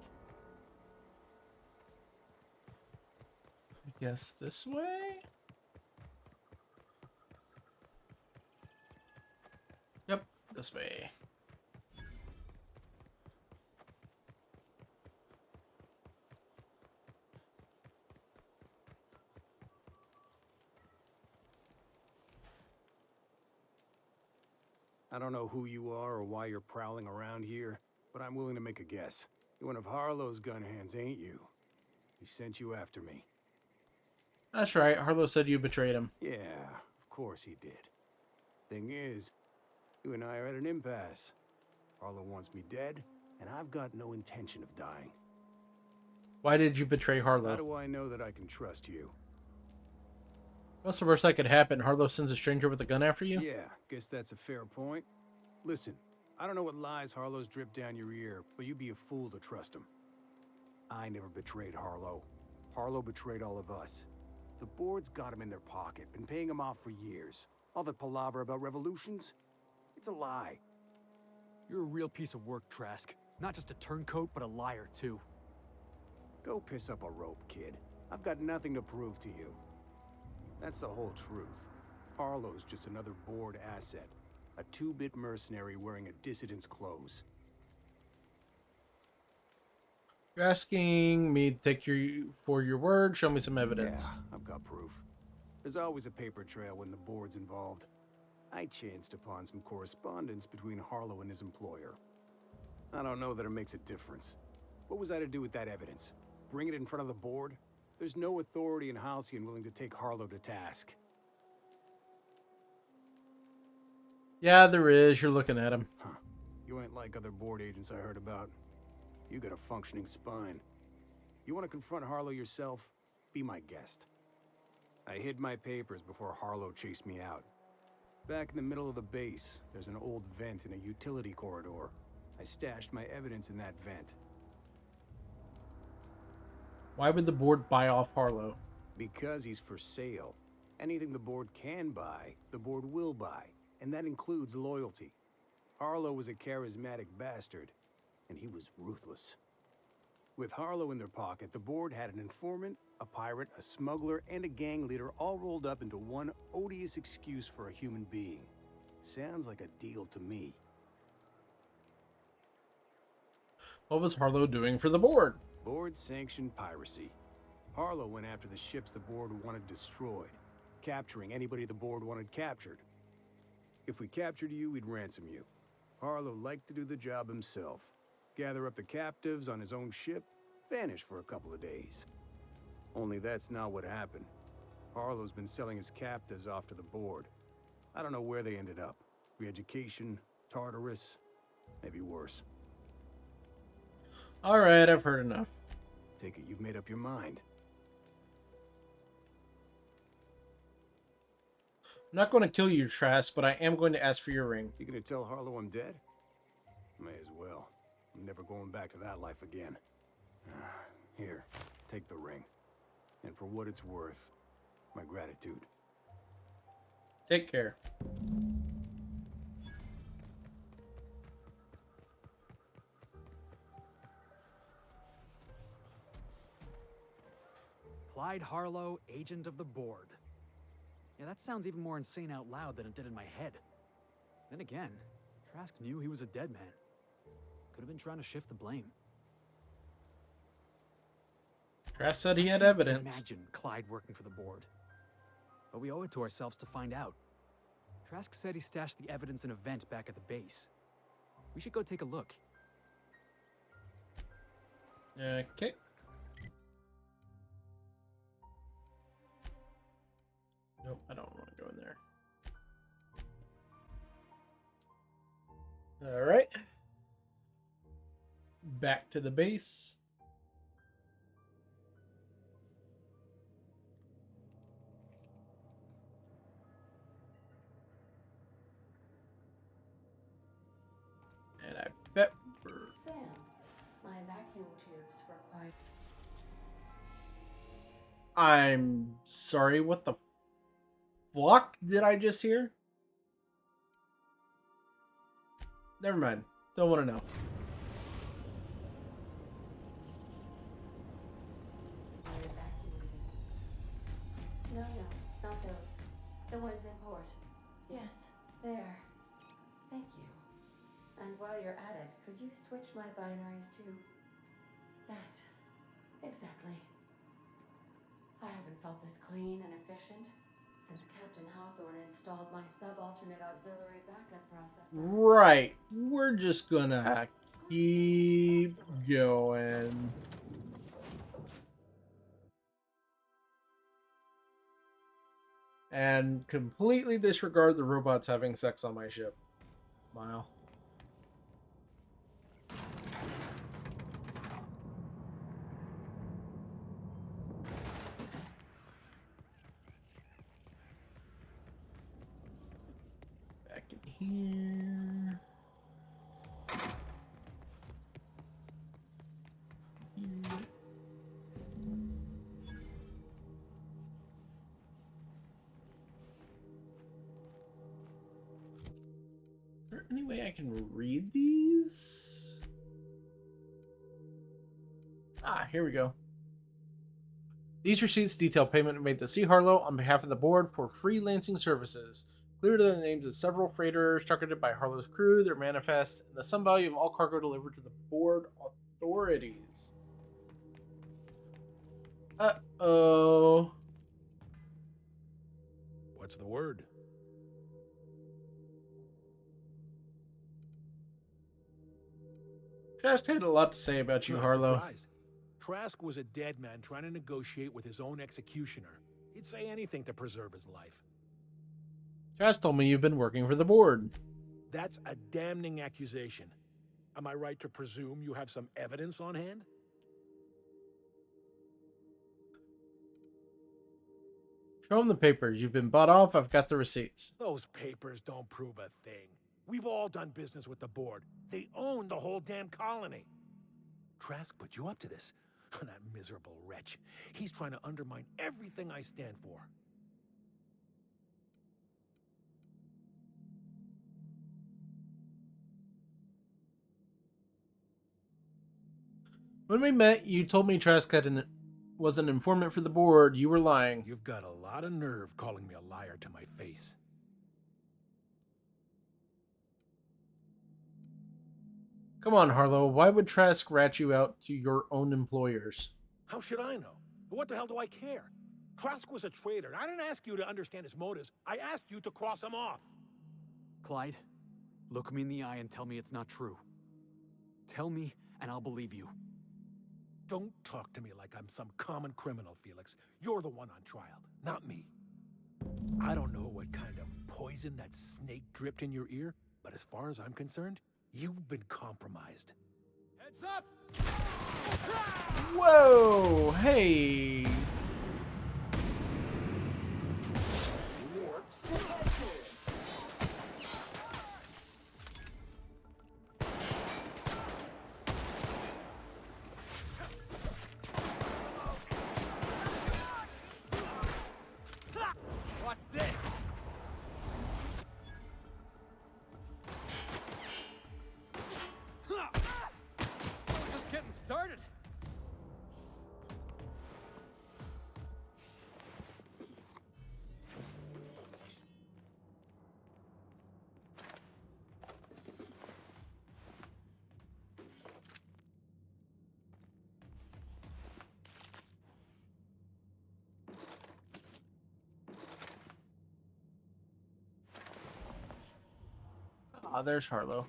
I guess this way? Yep, this way. I don't know who you are or why you're prowling around here, but I'm willing to make a guess. You're one of Harlow's gun hands, ain't you? He sent you after me. That's right. Harlow said you betrayed him. Yeah, of course he did. Thing is, you and I are at an impasse. Harlow wants me dead, and I've got no intention of dying. Why did you betray How Harlow? do I know that I can trust you? What's the worst that could happen? Harlow sends a stranger with a gun after you? Yeah, guess that's a fair point. Listen, I don't know what lies Harlow's dripped down your ear, but you'd be a fool to trust him. I never betrayed Harlow. Harlow betrayed all of us. The board's got him in their pocket, been paying him off for years. All the palaver about revolutions? It's a lie. You're a real piece of work, Trask. Not just a turncoat, but a liar, too. Go piss up a rope, kid. I've got nothing to prove to you. That's the whole truth. Harlow's just another board asset. A two-bit mercenary wearing a dissident's clothes. You're asking me to take you for your word? Show me some evidence. Yeah, I've got proof. There's always a paper trail when the board's involved. I chanced upon some correspondence between Harlow and his employer. I don't know that it makes a difference. What was I to do with that evidence? Bring it in front of the board? There's no authority in Halcyon willing to take Harlow to task. Yeah, there is. You're looking at him. Huh. You ain't like other board agents I heard about. You got a functioning spine. You want to confront Harlow yourself? Be my guest. I hid my papers before Harlow chased me out. Back in the middle of the base, there's an old vent in a utility corridor. I stashed my evidence in that vent. Why would the board buy off Harlow? Because he's for sale. Anything the board can buy, the board will buy. And that includes loyalty. Harlow was a charismatic bastard, and he was ruthless. With Harlow in their pocket, the board had an informant, a pirate, a smuggler, and a gang leader all rolled up into one odious excuse for a human being. Sounds like a deal to me. What was Harlow doing for the board? Board-sanctioned piracy. Harlow went after the ships the board wanted destroyed, capturing anybody the board wanted captured. If we captured you, we'd ransom you. Harlow liked to do the job himself. Gather up the captives on his own ship, vanish for a couple of days. Only that's not what happened. Harlow's been selling his captives off to the board. I don't know where they ended up. Re-education, Tartarus, maybe worse. Alright, I've heard enough. Take it you've made up your mind. I'm not going to kill you, Trask, but I am going to ask for your ring. You gonna tell Harlow I'm dead? May as well. I'm never going back to that life again. Here, take the ring. And for what it's worth, my gratitude. Take care. Clyde Harlow, agent of the board. Yeah, that sounds even more insane out loud than it did in my head. Then again, Trask knew he was a dead man. Could have been trying to shift the blame. Trask said he had evidence. Imagine Clyde working for the board. But we owe it to ourselves to find out. Trask said he stashed the evidence in a vent back at the base. We should go take a look. Okay. Nope, I don't want to go in there. Alright. Back to the base. And I bet we're... Sam, my vacuum tubes were quite... I'm sorry, what the fuck did I just hear? Never mind. Don't want to know. No, not those. The ones in port. Yes, there. Thank you. And while you're at it, could you switch my binaries to that? Exactly. I haven't felt this clean and efficient since Captain Hawthorne installed my subalternate auxiliary backup processor. Right. We're just gonna keep going. And completely disregard the robots having sex on my ship. Smile. Back in here. Is there any way I can read these? Ah, here we go. These receipts detail payment made to C. Harlow on behalf of the board for freelancing services. Clear to the names of several freighters targeted by Harlow's crew, their manifests, and the sum value of all cargo delivered to the board authorities. Uh-oh. What's the word? Trask had a lot to say about you, Not Harlow. surprised. Trask was a dead man trying to negotiate with his own executioner. He'd say anything to preserve his life. Trask told me you've been working for the board. That's a damning accusation. Am I right to presume you have some evidence on hand? Show him the papers. You've been bought off. I've got the receipts. Those papers don't prove a thing. We've all done business with the board. They own the whole damn colony. Trask put you up to this. That miserable wretch. He's trying to undermine everything I stand for. When we met, you told me Trask was an informant for the board. You were lying. You've got a lot of nerve calling me a liar to my face. Come on, Harlow. Why would Trask rat you out to your own employers? How should I know? What the hell do I care? Trask was a traitor, and I didn't ask you to understand his motives. I asked you to cross him off. Clyde, look me in the eye and tell me it's not true. Tell me, and I'll believe you. Don't talk to me like I'm some common criminal, Felix. You're the one on trial, not me. I don't know what kind of poison that snake dripped in your ear, but as far as I'm concerned, you've been compromised. Heads up! Whoa! Hey! Watch this! Just getting started. Ah, there's Harlow.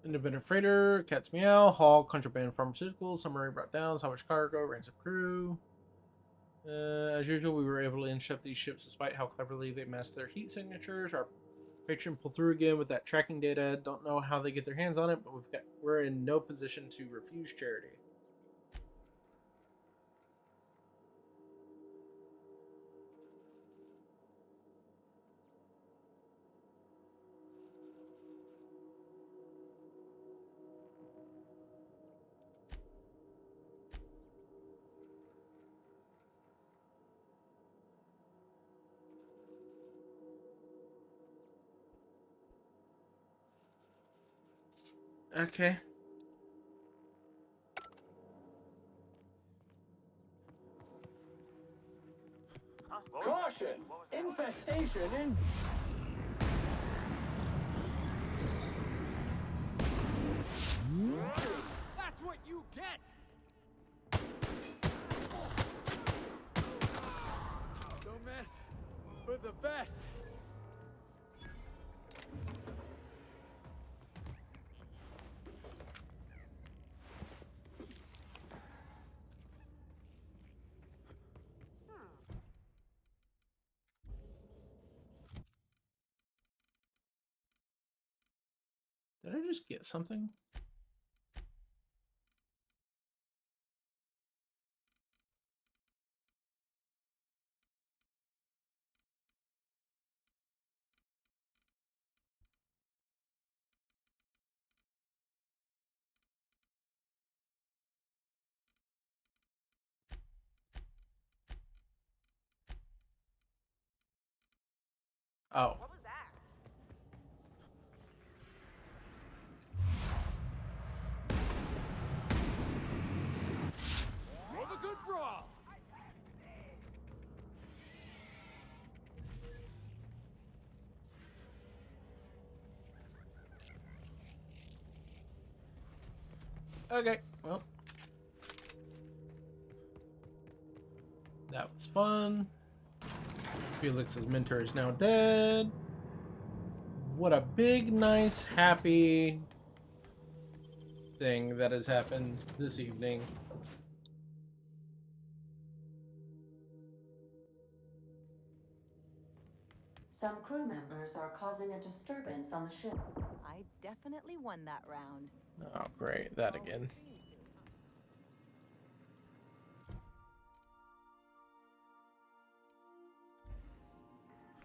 Independent freighter, cat's meow, haul, contraband pharmaceuticals, submarine brought down, salvage cargo, ransom crew. As usual, we were able to intercept these ships despite how cleverly they masked their heat signatures. Our patron pulled through again with that tracking data. Don't know how they get their hands on it, but we're in no position to refuse charity. Okay. Caution! Infestation in... That's what you get! Don't mess with the best. Did I just get something? Oh. What was that? Love a good brawl. Okay, well. That was fun. Felix's mentor is now dead. What a big, nice, happy thing that has happened this evening. Some crew members are causing a disturbance on the ship. I definitely won that round. Oh, great. That again.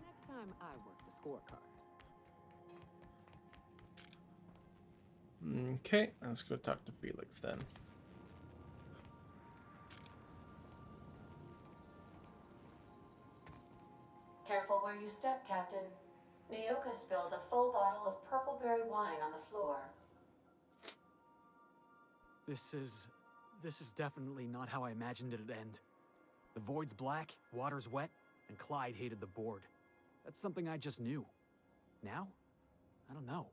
Next time I work the scorecard. Okay, let's go talk to Felix then. Careful where you step, Captain. Nyoka spilled a full bottle of purple-berry wine on the floor. This is definitely not how I imagined it'd end. The void's black, water's wet, and Clyde hated the board. That's something I just knew. Now? I don't know.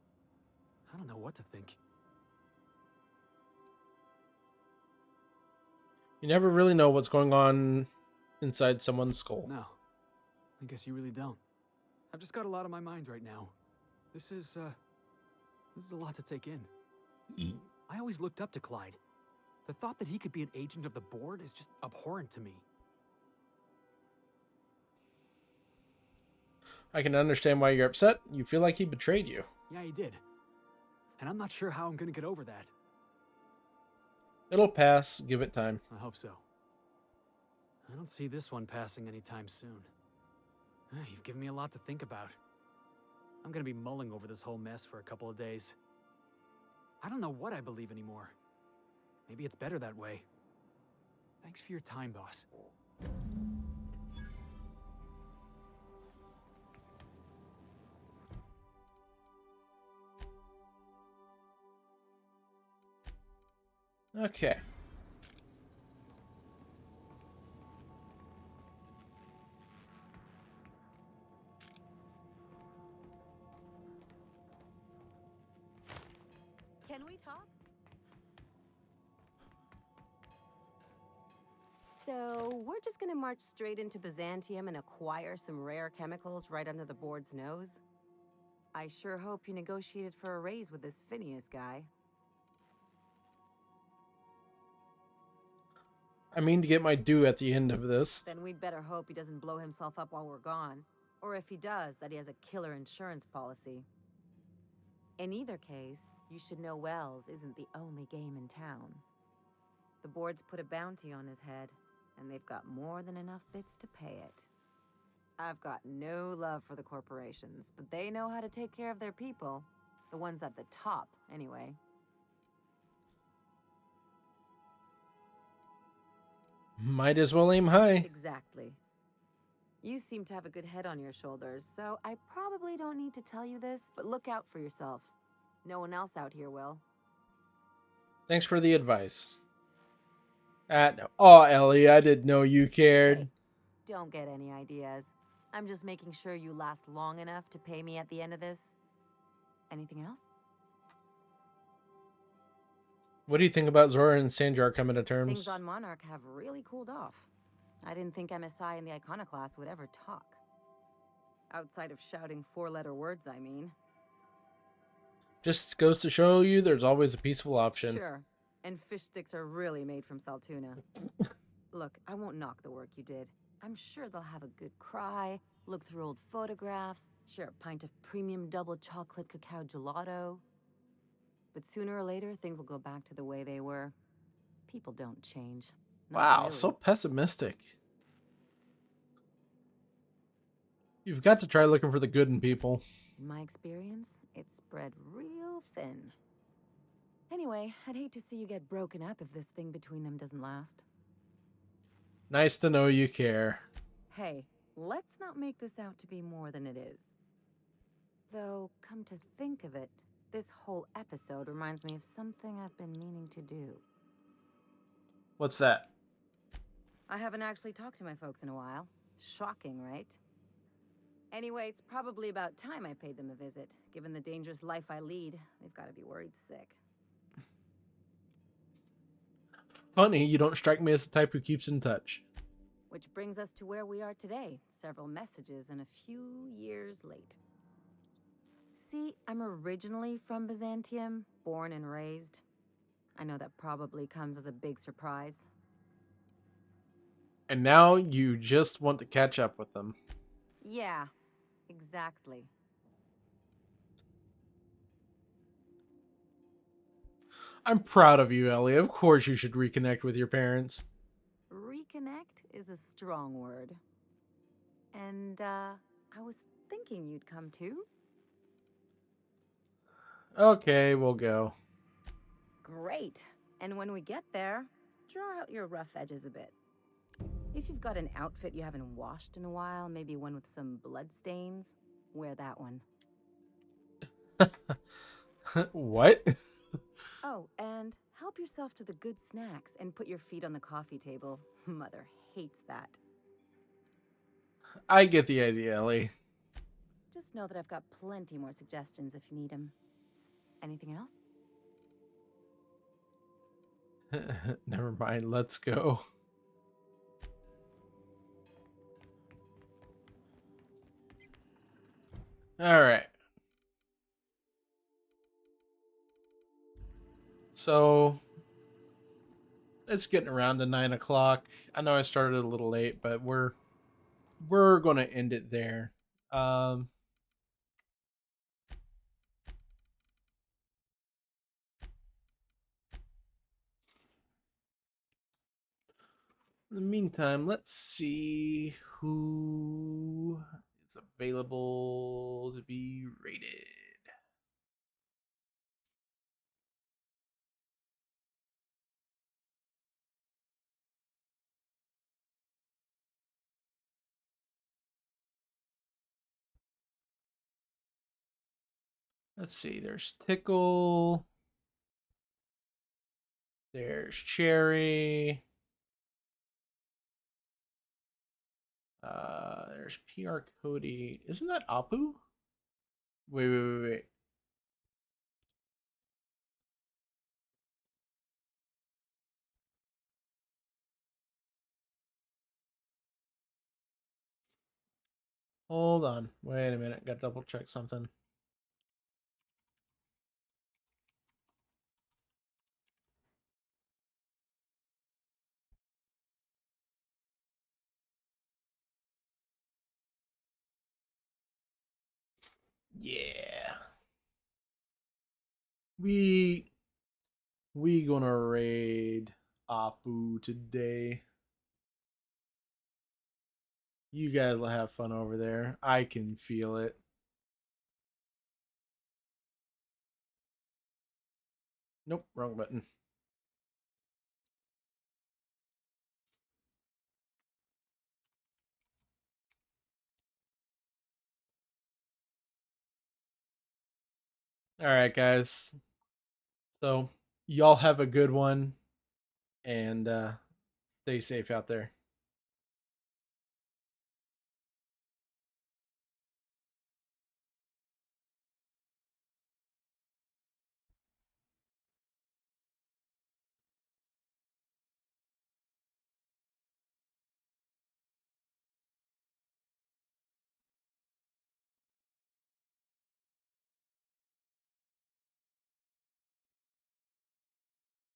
I don't know what to think. You never really know what's going on inside someone's skull. No. I guess you really don't. I've just got a lot on my mind right now. This is a lot to take in. I always looked up to Clyde. The thought that he could be an agent of the board is just abhorrent to me. I can understand why you're upset. You feel like he betrayed you. Yeah, he did. And I'm not sure how I'm gonna get over that. It'll pass. Give it time. I hope so. I don't see this one passing anytime soon. You've given me a lot to think about. I'm gonna be mulling over this whole mess for a couple of days. I don't know what I believe anymore. Maybe it's better that way. Thanks for your time, boss. Okay. Can we talk? So, we're just gonna march straight into Byzantium and acquire some rare chemicals right under the board's nose? I sure hope you negotiated for a raise with this Phineas guy. I mean to get my due at the end of this. Then we'd better hope he doesn't blow himself up while we're gone. Or if he does, that he has a killer insurance policy. In either case, you should know Wells isn't the only game in town. The board's put a bounty on his head, and they've got more than enough bits to pay it. I've got no love for the corporations, but they know how to take care of their people. The ones at the top, anyway. Might as well aim high. Exactly. You seem to have a good head on your shoulders, so I probably don't need to tell you this, but look out for yourself. No one else out here will. Thanks for the advice. Oh, Ellie, I didn't know you cared. Hey, don't get any ideas. I'm just making sure you last long enough to pay me at the end of this. Anything else? What do you think about Zora and Sanjar coming to terms? Things on Monarch have really cooled off. I didn't think MSI and the Iconoclast would ever talk. Outside of shouting four-letter words, I mean. Just goes to show you there's always a peaceful option. Sure. And fish sticks are really made from Saltuna. Look, I won't knock the work you did. I'm sure they'll have a good cry, look through old photographs, share a pint of premium double chocolate cacao gelato. But sooner or later, things will go back to the way they were. People don't change. Not Wow, really. so pessimistic. You've got to try looking for the good in people. In my experience, it's spread real thin. Anyway, I'd hate to see you get broken up if this thing between them doesn't last. Nice to know you care. Hey, let's not make this out to be more than it is. Though, come to think of it, this whole episode reminds me of something I've been meaning to do. What's that? I haven't actually talked to my folks in a while. Shocking, right? Anyway, it's probably about time I paid them a visit. Given the dangerous life I lead, they've got to be worried sick. Funny, you don't strike me as the type who keeps in touch. Which brings us to where we are today. Several messages and a few years late. See, I'm originally from Byzantium, born and raised. I know that probably comes as a big surprise. And now you just want to catch up with them. Yeah, exactly. I'm proud of you, Ellie. Of course you should reconnect with your parents. Reconnect is a strong word. And, I was thinking you'd come too. Okay, we'll go. Great. And when we get there, draw out your rough edges a bit. If you've got an outfit you haven't washed in a while, maybe one with some blood stains, wear that one. What? Oh, and help yourself to the good snacks and put your feet on the coffee table. Mother hates that. I get the idea, Ellie. Just know that I've got plenty more suggestions if you need them. Anything else? Never mind, let's go. Alright. So, it's getting around to 9 o'clock. I know I started a little late, but we're going to end it there. In the meantime, let's see who is available to be rated. Let's see, there's Tickle. There's Cherry. There's PR Cody. Isn't that Apu? Wait. Hold on. Wait a minute. Gotta double check something. Yeah. We gonna raid Apu today. You guys will have fun over there. I can feel it. Nope, wrong button. All right, guys. So Y'all have a good one, and stay safe out there.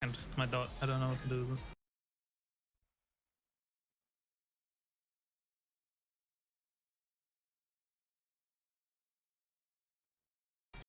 And my dog, I don't know what to do.